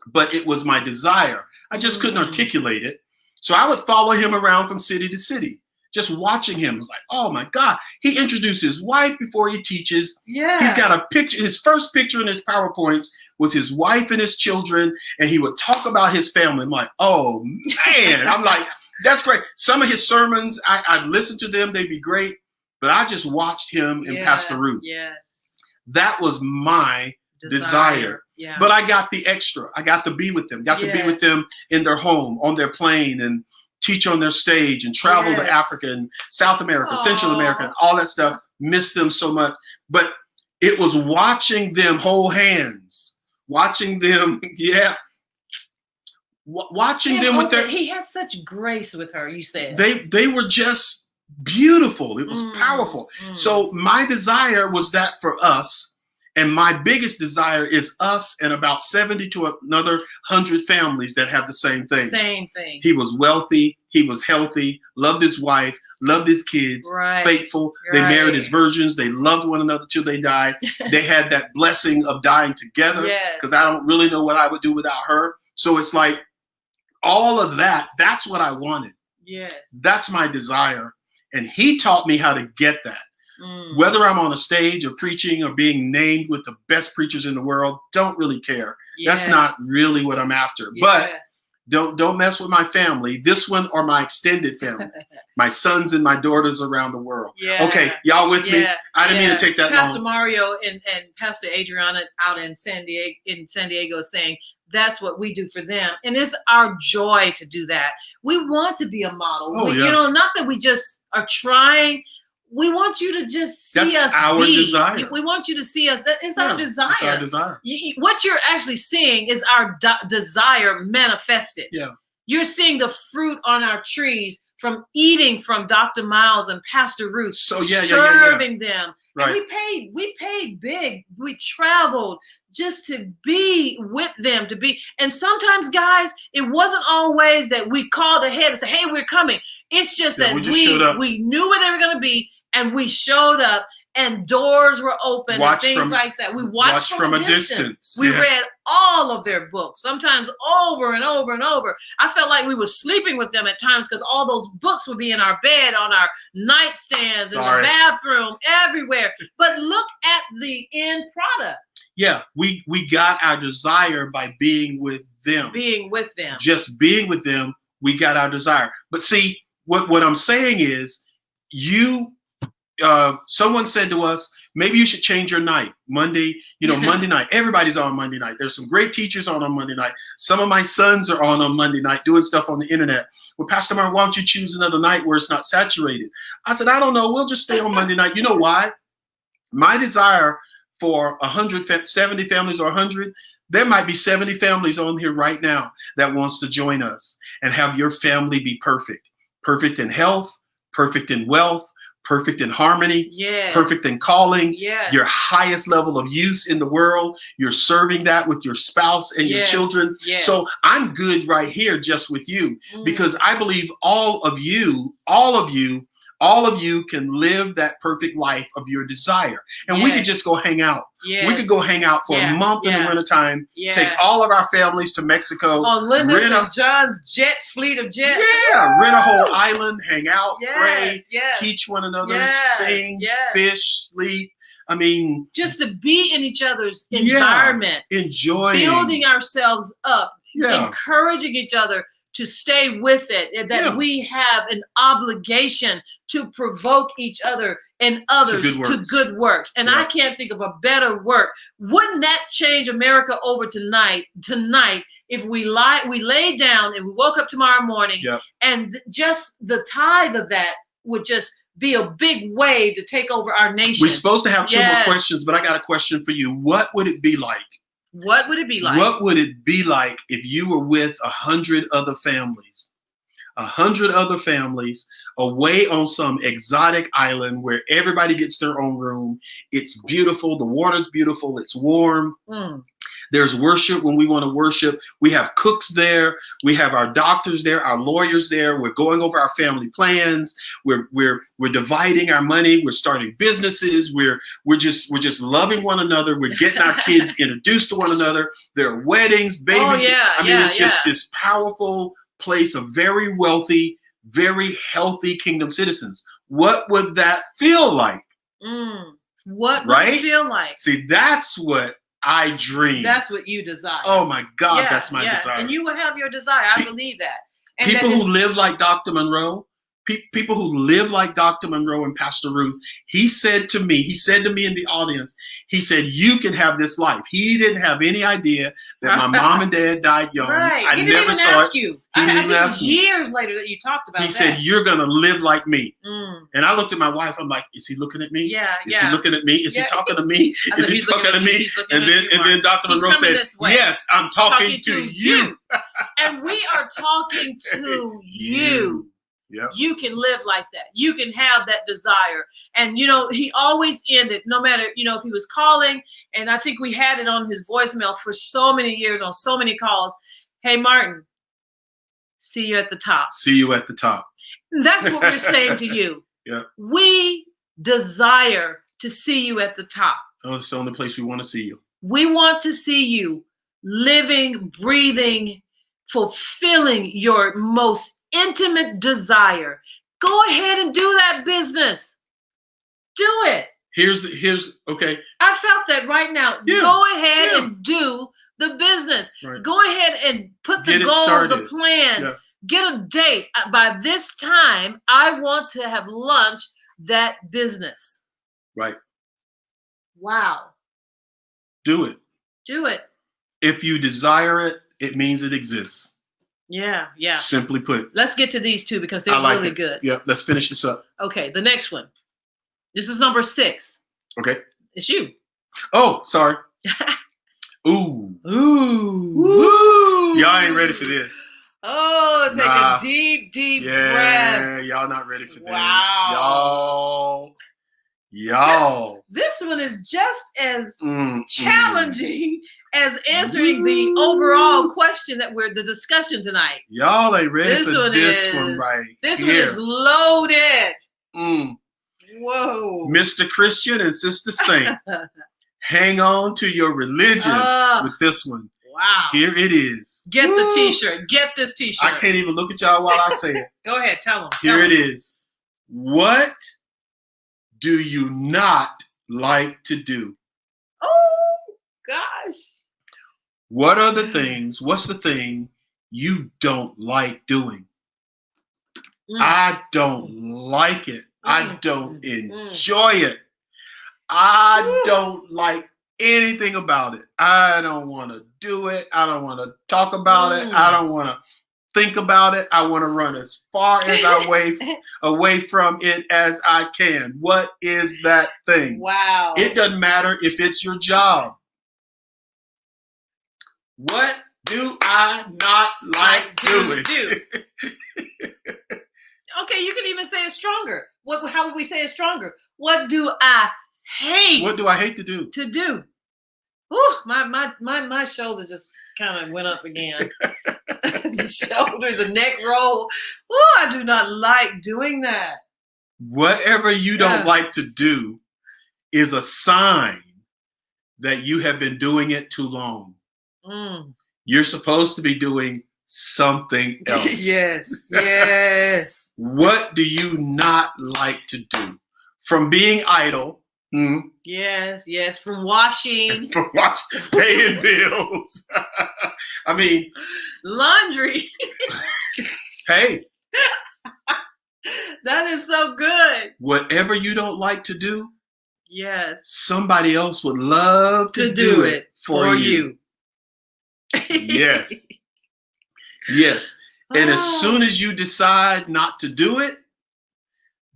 but it was my desire. I just couldn't Mm. articulate it. So I would follow him around from city to city, just watching him. I was like, oh my God. He introduced his wife before he teaches. Yeah. He's got a picture. His first picture in his PowerPoints was his wife and his children, and he would talk about his family. I'm like, oh man. I'm like, that's great. Some of his sermons, I'd listen to them. They'd be great. But I just watched him and Yeah, Pastor Ruth. Yes. That was my desire. Yeah. But I got the extra. I got to be with them. Got to be with Yes. them in their home, on their plane, and teach on their stage, and travel to Yes. Africa and South America, Central Aw. America, and all that stuff. Miss them so much. But it was watching them hold hands, watching them, watching Him them with open- their. He has such grace with her, you said. They were just beautiful. It was Mm, powerful. mm. So my desire was that for us, and my biggest desire is us and about 70 to another 100 families that have the same thing. Same thing. He was wealthy, he was healthy, loved his wife, loved his kids, Right. faithful. They married as Right. virgins. They loved one another till they died. They had that blessing of dying together, Yes. because I don't really know what I would do without her. So it's like all of that, that's what I wanted. Yes. That's my desire. And he taught me how to get that. Mm. Whether I'm on a stage or preaching or being named with the best preachers in the world, don't really care. That's not really what I'm after. But don't mess with my family, this one or my extended family, my sons and my daughters around the world. Yeah. Okay, y'all with me? Yeah. I didn't mean to take that Pastor long. Mario and Pastor Adriana out in San Diego is saying that's what we do for them, and it's our joy to do that. We want to be a model. Oh, yeah. You know, not that we just are trying. We want you to just see That's us our be. desire. We want you to see us. That is our Yeah, desire. it's our desire. What you're actually seeing is our desire manifested. Yeah. You're seeing the fruit on our trees from eating from Dr. Miles and Pastor Ruth, So, serving them. Right. And we paid big. We traveled just to be with them, and sometimes, guys, it wasn't always that we called ahead and said, hey, we're coming. It's just Yeah, that we just showed up. we knew where they were going to be, and we showed up, and doors were open Watched and things from- like that. We watched from a distance. We Yeah. read all of their books, sometimes over and over and over. I felt like we were sleeping with them at times because all those books would be in our bed, on our nightstands, in Sorry. the bathroom, everywhere. But look at the end product, Yeah, we got our desire by being with them. being with them. Just being with them, we got our desire. But see, what I'm saying is, someone said to us, maybe you should change your night. Monday night. Everybody's on Monday night. There's some great teachers on Monday night. Some of my sons are on Monday night doing stuff on the internet. Well, Pastor Mark, why don't you choose another night where it's not saturated? I said, I don't know. We'll just stay on Monday night. You know why? My desire for 70 families or 100, there might be 70 families on here right now that wants to join us and have your family be perfect. Perfect in health, perfect in wealth, perfect in harmony, Yes. perfect in calling, Yes. your highest level of use in the world. You're serving that with your spouse and your Yes. children. Yes. So I'm good right here just with you, Mm. because I believe all of you can live that perfect life of your desire. And we could Yes. just go hang out. Yes. We could go hang out for Yeah. a month in the Yeah. wintertime, Yeah. take all of our families to Mexico, on Linda rent and John's fleet of jets. rent a whole island, hang out, pray, Yes. Yes. teach one another, Yes, sing, yes. fish, sleep. I mean, Just to be in each other's Yeah. environment, enjoying. building ourselves up, Yeah. encouraging each other to stay with it, and that Yeah. we have an obligation to provoke each other and others good to works. good works. And I can't think of a better work. Wouldn't that change America over tonight if we lay down and we woke up tomorrow morning and just the tithe of that would just be a big wave to take over our nation. We're supposed to have two more questions, but I got a question for you. What would it be like? What would it be like? What would it be like if you were with 100 other families? 100 other families away on some exotic island where everybody gets their own room. It's beautiful. The water's beautiful. It's warm. There's worship when we want to worship. We have cooks there. We have our doctors there, our lawyers there. We're going over our family plans. We're dividing our money. We're starting businesses. We're just loving one another. We're getting our kids introduced to one another. There are weddings, babies. It's just this powerful place of very wealthy, very healthy kingdom citizens. What would that feel like? What would it feel like? See, that's what I dream. That's what you desire. Oh my God, that's my desire. And you will have your desire. I believe that. And people who live like Dr. Monroe, people who live like Dr. Monroe and Pastor Ruth, he said to me in the audience, he said, you can have this life. He didn't have any idea that my mom and dad died young. Right. I he never didn't even saw ask it. you. He didn't even ask me. Years later that you talked about he that. said, you're going to live like me. And I looked at my wife. I'm like, is he looking at me? Is he looking at me? Is he talking to me? Is he talking to me? And then Dr. Monroe said, yes, I'm talking to you. And we are talking to you. Yep. You can live like that. You can have that desire. And, he always ended, no matter, if he was calling, and I think we had it on his voicemail for so many years on so many calls. Hey, Martin, see you at the top. See you at the top. That's what we're saying to you. Yeah. We desire to see you at the top. Oh, it's the only place we want to see you. We want to see you living, breathing, fulfilling your most intimate desire. Go ahead and do that business. Do it. Here's okay. I felt that right now. Yeah. Go ahead and do the business. Right. Go ahead and put the goal, the plan. Yeah. Get a date. By this time, I want to have launched that business. Right. Wow. Do it. Do it. If you desire it, it means it exists. Yeah. Simply put. Let's get to these two because they're really good. Yeah, let's finish this up. Okay, the next one. This is number 6. Okay. It's you. Oh, sorry. Ooh. Y'all ain't ready for this. Oh, take a deep breath. Yeah, y'all not ready for this. Wow. Y'all. This one is just as challenging as answering the overall question that the discussion tonight. Y'all ain't ready for this one right This one is loaded. Whoa. Mr. Christian and Sister Saint, hang on to your religion with this one. Wow. Here it is. Get the t-shirt. Get this t-shirt. I can't even look at y'all while I say it. Go ahead. Tell them. Here it is. What do you not like to do? Oh, gosh. What's the thing you don't like doing? I don't like it. I don't enjoy it. I don't like anything about it. I don't want to do it. I don't want to talk about it. I don't want to think about it. I want to run as far as away from it as I can. What is that thing? Wow. It doesn't matter if it's your job. What do I not like doing? Okay, you can even say it stronger. How would we say it stronger? What do I hate? What do I hate to do? Ooh, my shoulder just kind of went up again. The shoulders, the neck roll. Ooh, I do not like doing that. Whatever you don't like to do is a sign that you have been doing it too long. You're supposed to be doing something else. Yes. What do you not like to do? From being idle. Yes. From washing. Paying bills. I mean. Laundry. Hey. That is so good. Whatever you don't like to do, Yes. somebody else would love To do it for you. Yes. Yes. And as Oh, soon as you decide not to do it,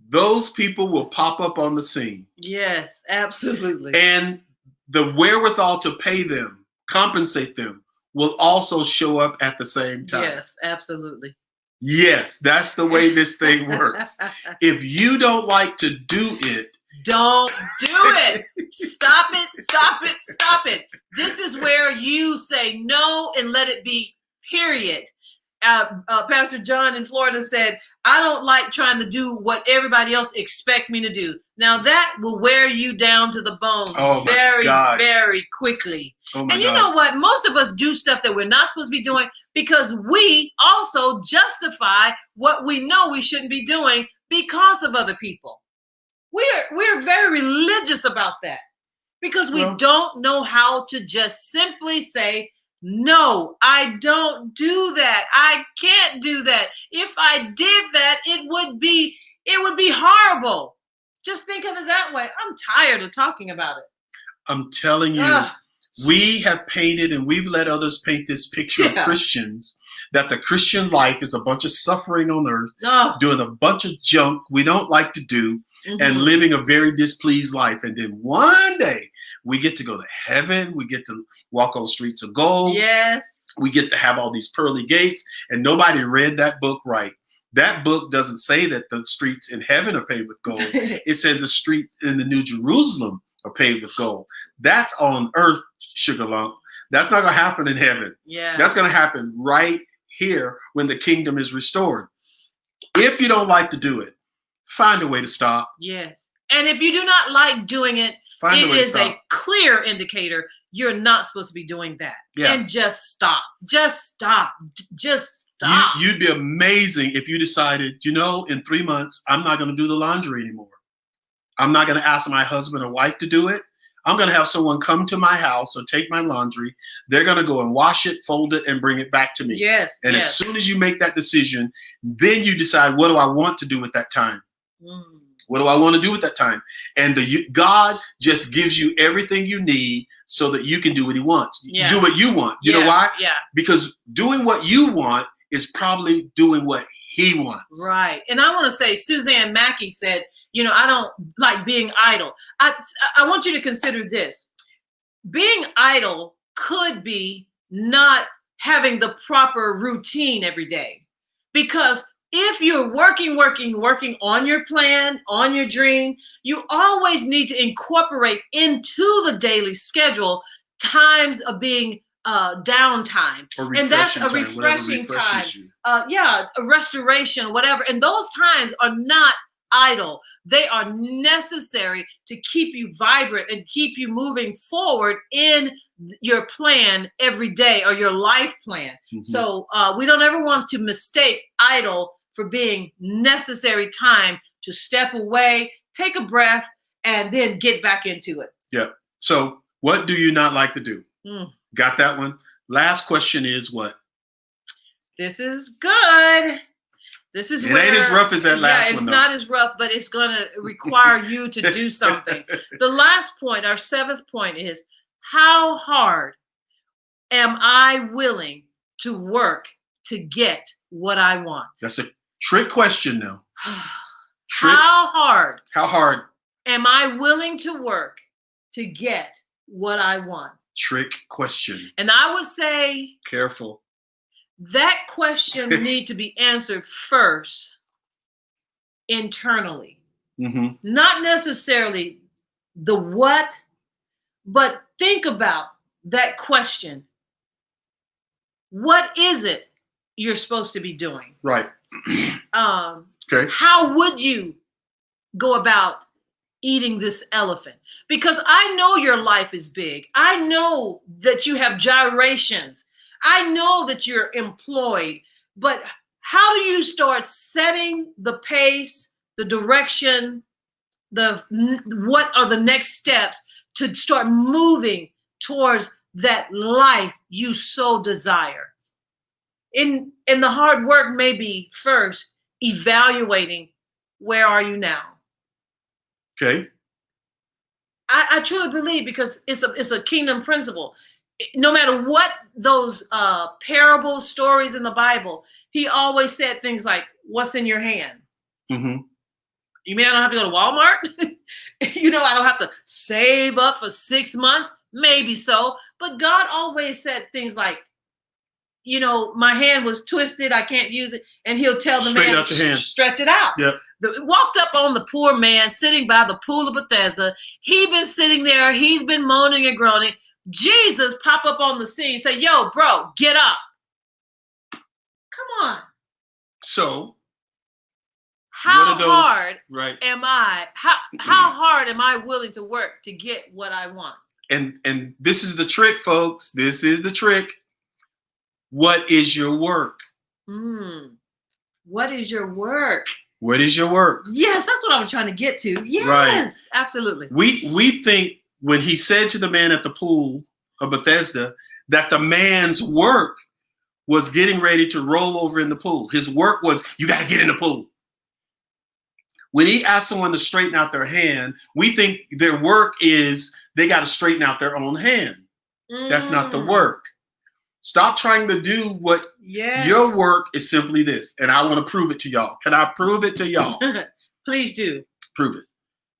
those people will pop up on the scene. yes, absolutely. And the wherewithal to pay them, compensate them, will also show up at the same time. Yes, absolutely. Yes, that's the way this thing works. If you don't like to do it, Don't do it. Stop it, stop it, stop it. This is where you say no and let it be, period. Pastor John in Florida said, I don't like trying to do what everybody else expect me to do. Now that will wear you down to the bone very, very quickly. oh my And you God. know what? Most of us do stuff that we're not supposed to be doing because we also justify what we know we shouldn't be doing because of other people. We're very religious about that because we Well- don't know how to just simply say, no, I don't do that. I can't do that. If I did that, it would be horrible. Just think of it that way. I'm tired of talking about it. I'm telling you, Ugh. we have painted and we've let others paint this picture of Yeah. Christians, that the Christian life is a bunch of suffering on earth, Oh, doing a bunch of junk we don't like to do, and mhm. living a very displeased life. And then one day we get to go to heaven. We get to walk on streets of gold. Yes. We get to have all these pearly gates. And nobody read that book right. That book doesn't say that the streets in heaven are paved with gold. It says the street in the New Jerusalem are paved with gold. That's on earth, sugar lump. That's not going to happen in heaven. Yeah. That's going to happen right here when the kingdom is restored. If you don't like to do it, find a way to stop. Yes. And if you do not like doing it, Find a it way to is stop. a clear indicator you're not supposed to be doing that. Yeah. And just stop. Just stop. Just stop. You'd be amazing if you decided, in 3 months, I'm not going to do the laundry anymore. I'm not going to ask my husband or wife to do it. I'm going to have someone come to my house or take my laundry. They're going to go and wash it, fold it, and bring it back to me. Yes. And yes. as soon as you make that decision, then you decide, what do I want to do with that time? Mm. What do I want to do with that time? And God just gives you everything you need so that you can do what he wants. Yeah. Do what you want. You know why? Yeah. Because doing what you want is probably doing what he wants. Right. And I want to say, Suzanne Mackey said, I don't like being idle. I want you to consider this. Being idle could be not having the proper routine every day. Because if you're working on your plan, on your dream, you always need to incorporate into the daily schedule times of being downtime. And that's a refreshing time. A restoration, whatever. And those times are not idle. They are necessary to keep you vibrant and keep you moving forward in your plan every day, or your life plan. Mm-hmm. So we don't ever want to mistake idle for being necessary time to step away, take a breath, and then get back into it. Yeah. So what do you not like to do? Got that one? Last question is what? This is good. This is it ain't as rough as that last one. It's not as rough, but it's going to require you to do something. The last point, our seventh point, is how hard am I willing to work to get what I want? That's a trick question now. How hard am I willing to work to get what I want? Trick question. And I would say, careful. That question need to be answered first internally. Mm-hmm. Not necessarily the what, but think about that question. What is it you're supposed to be doing? Right. Okay. How would you go about eating this elephant? Because I know your life is big. I know that you have gyrations. I know that you're employed, but how do you start setting the pace, the direction, what are the next steps to start moving towards that life you so desire? And the hard work may be first evaluating where are you now? Okay. I truly believe, because it's a kingdom principle. No matter what those parables, stories in the Bible, he always said things like, "What's in your hand?" Mm-hmm. You mean I don't have to go to Walmart? I don't have to save up for 6 months? Maybe so. But God always said things like, my hand was twisted, I can't use it. And he'll tell the Straighten man, out your hand. stretch it out. Yep. Walked up on the poor man sitting by the pool of Bethesda. He been sitting there. He's been moaning and groaning. Jesus pop up on the scene, say, "Yo, bro, get up." Come on. So How what are those, hard right? How hard am I willing to work to get what I want? And this is the trick, folks. This is the trick. What is your work? What is your work? What is your work? Yes, that's what I was trying to get to. Yes, Right. Absolutely. We think when he said to the man at the pool of Bethesda that the man's work was getting ready to roll over in the pool. His work was, you got to get in the pool. When he asked someone to straighten out their hand, we think their work is they got to straighten out their own hand. That's not the work. Stop trying to do what your work is. Simply this. And I want to prove it to y'all. Can I prove it to y'all? Please do. Prove it.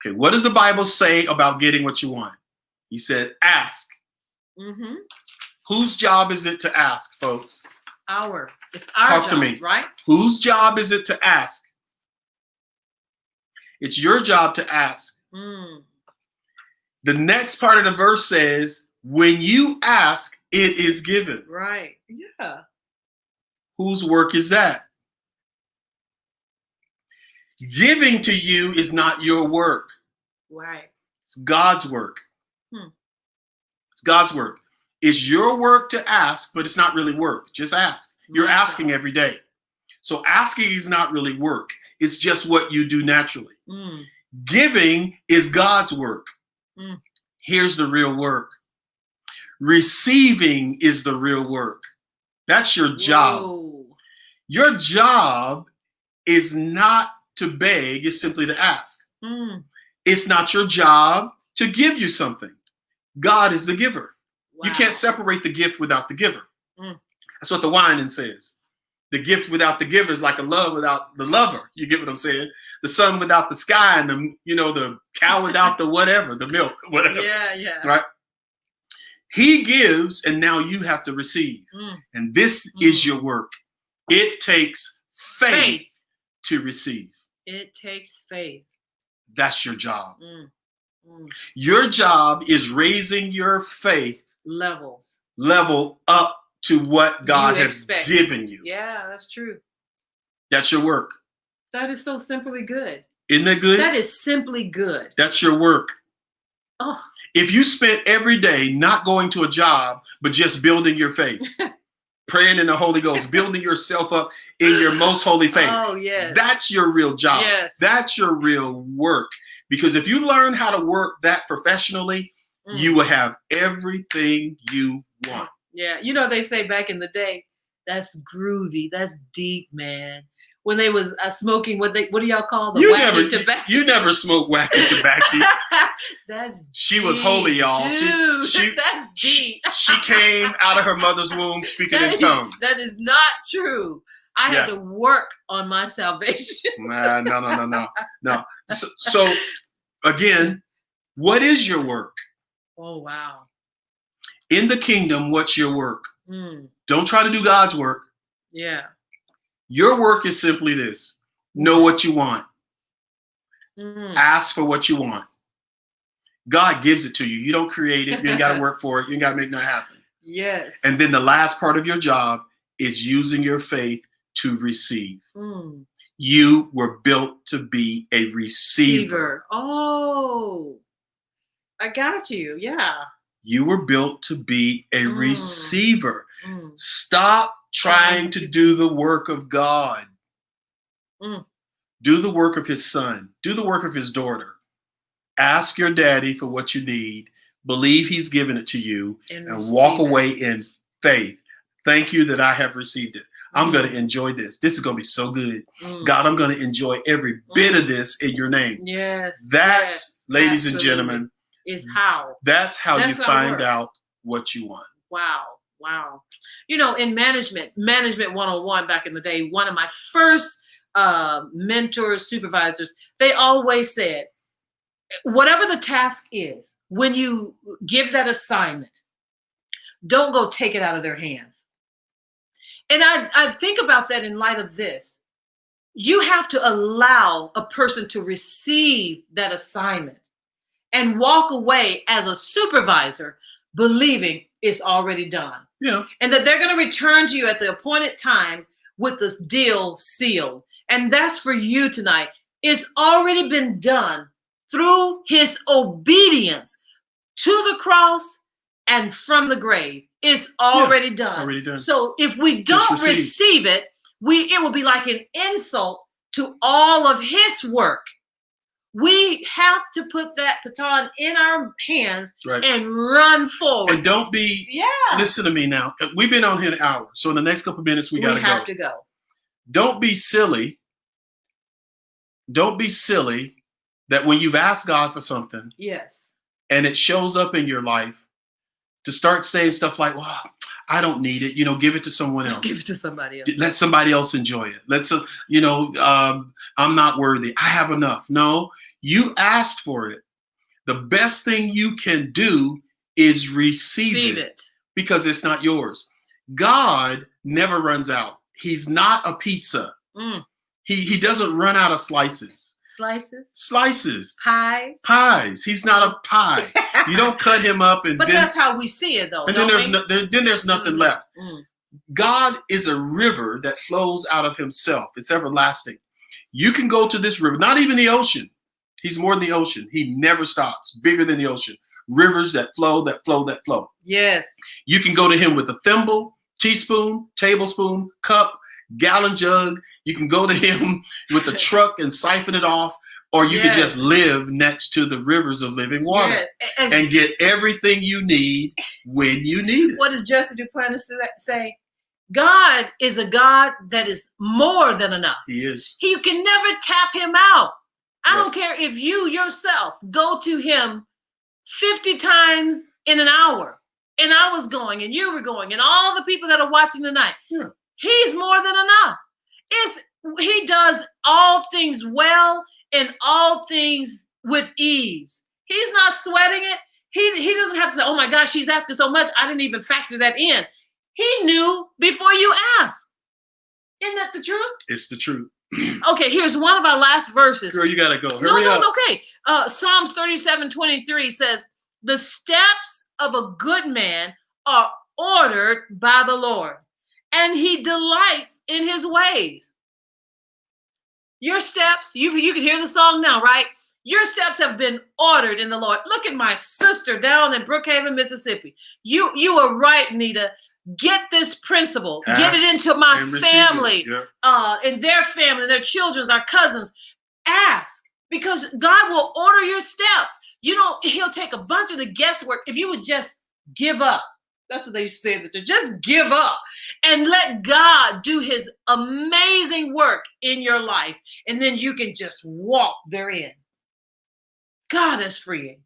Okay. What does the Bible say about getting what you want? He said, ask. Mm-hmm. Whose job is it to ask, folks? It's our Talk job, to me. right? Whose job is it to ask? It's your job to ask. The next part of the verse says, when you ask, it is given. Right. Yeah. Whose work is that? Giving to you is not your work. Right. It's God's work. It's God's work. It's your work to ask, but it's not really work. Just ask. You're asking every day. So asking is not really work. It's just what you do naturally. Giving is God's work. Here's the real work. Receiving is the real work. That's your job. Whoa. Your job is not to beg, it's simply to ask. It's not your job to give you something. God is the giver. Wow. You can't separate the gift without the giver. That's what the whining says. The gift without the giver is like a love without the lover. You get what I'm saying? The sun without the sky, and the cow without the whatever, the milk, whatever. Yeah. Right? He gives, and now you have to receive. And this is your work. It takes faith to receive. It takes faith. That's your job. Your job is raising your faith level up to what God has given you. Yeah, that's true. That's your work. That is so simply good. Isn't that good? That is simply good. That's your work. Oh. If you spent every day not going to a job, but just building your faith, praying in the Holy Ghost, building yourself up in your most holy faith. Oh, yes. That's your real job. Yes. That's your real work. Because if you learn how to work that professionally, you will have everything you want. Yeah. They say back in the day, that's groovy. That's deep, man. When they was smoking, what do y'all call the wacky tobacco? You never smoked wacky tobacco. That's she deep, was holy, y'all. Dude, that's deep. She came out of her mother's womb speaking in tongues. That is not true. I had to work on my salvation. No. So again, what is your work? Oh, wow. In the kingdom, what's your work? Don't try to do God's work. Yeah. Your work is simply this. Know what you want. Ask for what you want. God gives it to you. You don't create it. You ain't got to work for it. You ain't got to make nothing happen. Yes. And then the last part of your job is using your faith to receive. You were built to be a receiver. Oh, I got you. Yeah. You were built to be a receiver. Stop trying to do the work of God. Do the work of his son. Do the work of his daughter. Ask your daddy for what you need. Believe he's given it to you and walk away in faith. Thank you that I have received it. I'm going to enjoy this. This is going to be so good. Mm. God, I'm going to enjoy every bit of this in your name. Yes. That's, yes, ladies and absolutely. gentlemen, Is how. that's how That's you our find work. out what you want. Wow. Wow. You know, in management 101 back in the day, one of my first mentors, supervisors, they always said, whatever the task is, when you give that assignment, don't go take it out of their hands. And I think about that in light of this. You have to allow a person to receive that assignment and walk away as a supervisor believing it's already done. Yeah. And that they're going to return to you at the appointed time with this deal sealed. And that's for you tonight. It's already been done through his obedience to the cross and from the grave. It's already done. It's already done. So if we don't receive it, it will be like an insult to all of his work. We have to put that baton in our hands and run forward. And don't be, listen to me now. We've been on here an hour. So in the next couple of minutes, we got have to go. Don't be silly. Don't be silly that when you've asked God for something and it shows up in your life, to start saying stuff like, well, I don't need it. Give it to someone else. Give it to somebody else. Let somebody else enjoy it. I'm not worthy. I have enough. No, you asked for it. The best thing you can do is receive it because it's not yours. God never runs out. He's not a pizza. He doesn't run out of slices. Slices. Pies. He's not a pie. You don't cut him up and but that's how we see it, though. And then there's nothing left. God is a river that flows out of himself. It's everlasting. You can go to this river, not even the ocean. He's more than the ocean. He never stops. Bigger than the ocean. Rivers that flow, that flow, that flow. Yes. You can go to him with a thimble, teaspoon, tablespoon, cup, gallon jug. You can go to him with a truck and siphon it off, or you can just live next to the rivers of living water and get everything you need when you need it. What does Jesse Duplantis say? God is a God that is more than enough. He is. You can never tap him out. I don't care if you yourself go to him 50 times in an hour, and I was going and you were going and all the people that are watching tonight. Yeah. He's more than enough. He does all things well and all things with ease. He's not sweating it. He doesn't have to say, oh my gosh, she's asking so much. I didn't even factor that in. He knew before you asked. Isn't that the truth? It's the truth. Okay, here's one of our last verses. Girl, you gotta go. Hurry up. Okay. Psalms 37:23 says, the steps of a good man are ordered by the Lord, and he delights in his ways. Your steps, you can hear the song now, right? Your steps have been ordered in the Lord. Look at my sister down in Brookhaven, Mississippi. You are right, Nita. Get this principle. Get it into my family, and their family, their children, our cousins. Ask, because God will order your steps. He'll take a bunch of the guesswork if you would just give up. That's what they used to say, that just give up and let God do his amazing work in your life. And then you can just walk therein. God is freeing.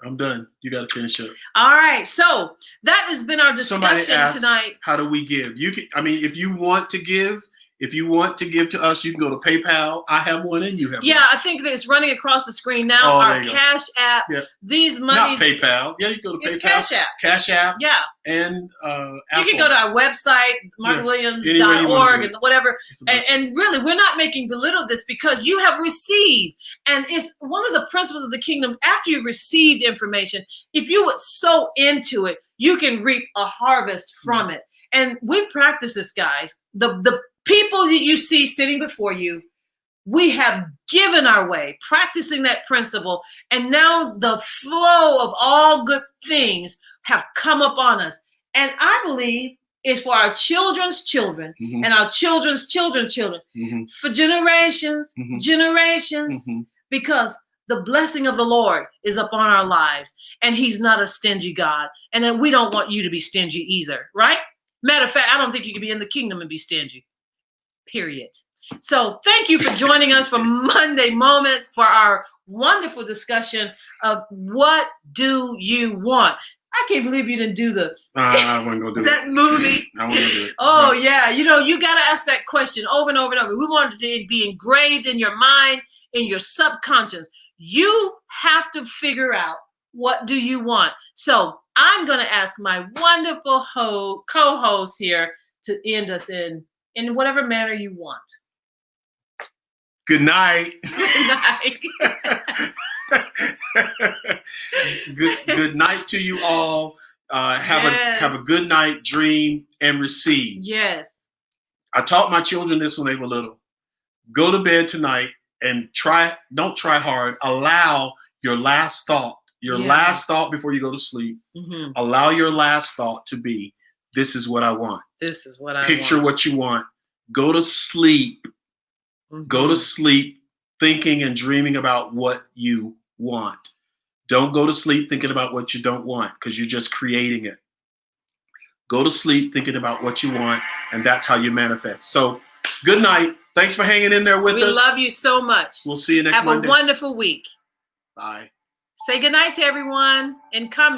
I'm done. You got to finish up. All right. So that has been our discussion Somebody asked, tonight. How do we give? If you want to give to us, you can go to PayPal. I have one and you have one. Yeah, I think that it's running across the screen now. Our Cash App. Yep. These money. Not PayPal. Yeah, you can go to PayPal. Cash App. Cash App. Yeah. And Apple. You can go to our website, martinwilliams.org and whatever. And really, we're not making belittle this because you have received. And it's one of the principles of the kingdom. After you've received information, if you would sow into it, you can reap a harvest from it. And we've practiced this, guys. The people that you see sitting before you, we have given our way, practicing that principle. And now the flow of all good things have come upon us. And I believe it's for our children's children and our children's children's children for generations, because the blessing of the Lord is upon our lives, and he's not a stingy God. And then we don't want you to be stingy either, right? Matter of fact, I don't think you can be in the kingdom and be stingy. Period. So thank you for joining us for Monday Moments for our wonderful discussion of what do you want? I can't believe you didn't do I want to go do that movie. I want to do it. Oh, yeah. You know, you got to ask that question over and over and over. We want it to be engraved in your mind, in your subconscious. You have to figure out, what do you want? So I'm going to ask my wonderful co-host here to end us in whatever manner you want. Good night. Good night. Good night to you all. Have a good night, dream, and receive. Yes. I taught my children this when they were little. Go to bed tonight and don't try hard. Allow your last thought, last thought before you go to sleep. Mm-hmm. Allow your last thought to be, this is what I want. This is what I Picture want. what you want. Go to sleep. Mm-hmm. Go to sleep thinking and dreaming about what you want. Don't go to sleep thinking about what you don't want, because you're just creating it. Go to sleep thinking about what you want, and that's how you manifest. So good night. Thanks for hanging in there with us. We love you so much. We'll see you next Monday. Have a wonderful week. Bye. Say good night to everyone and comment.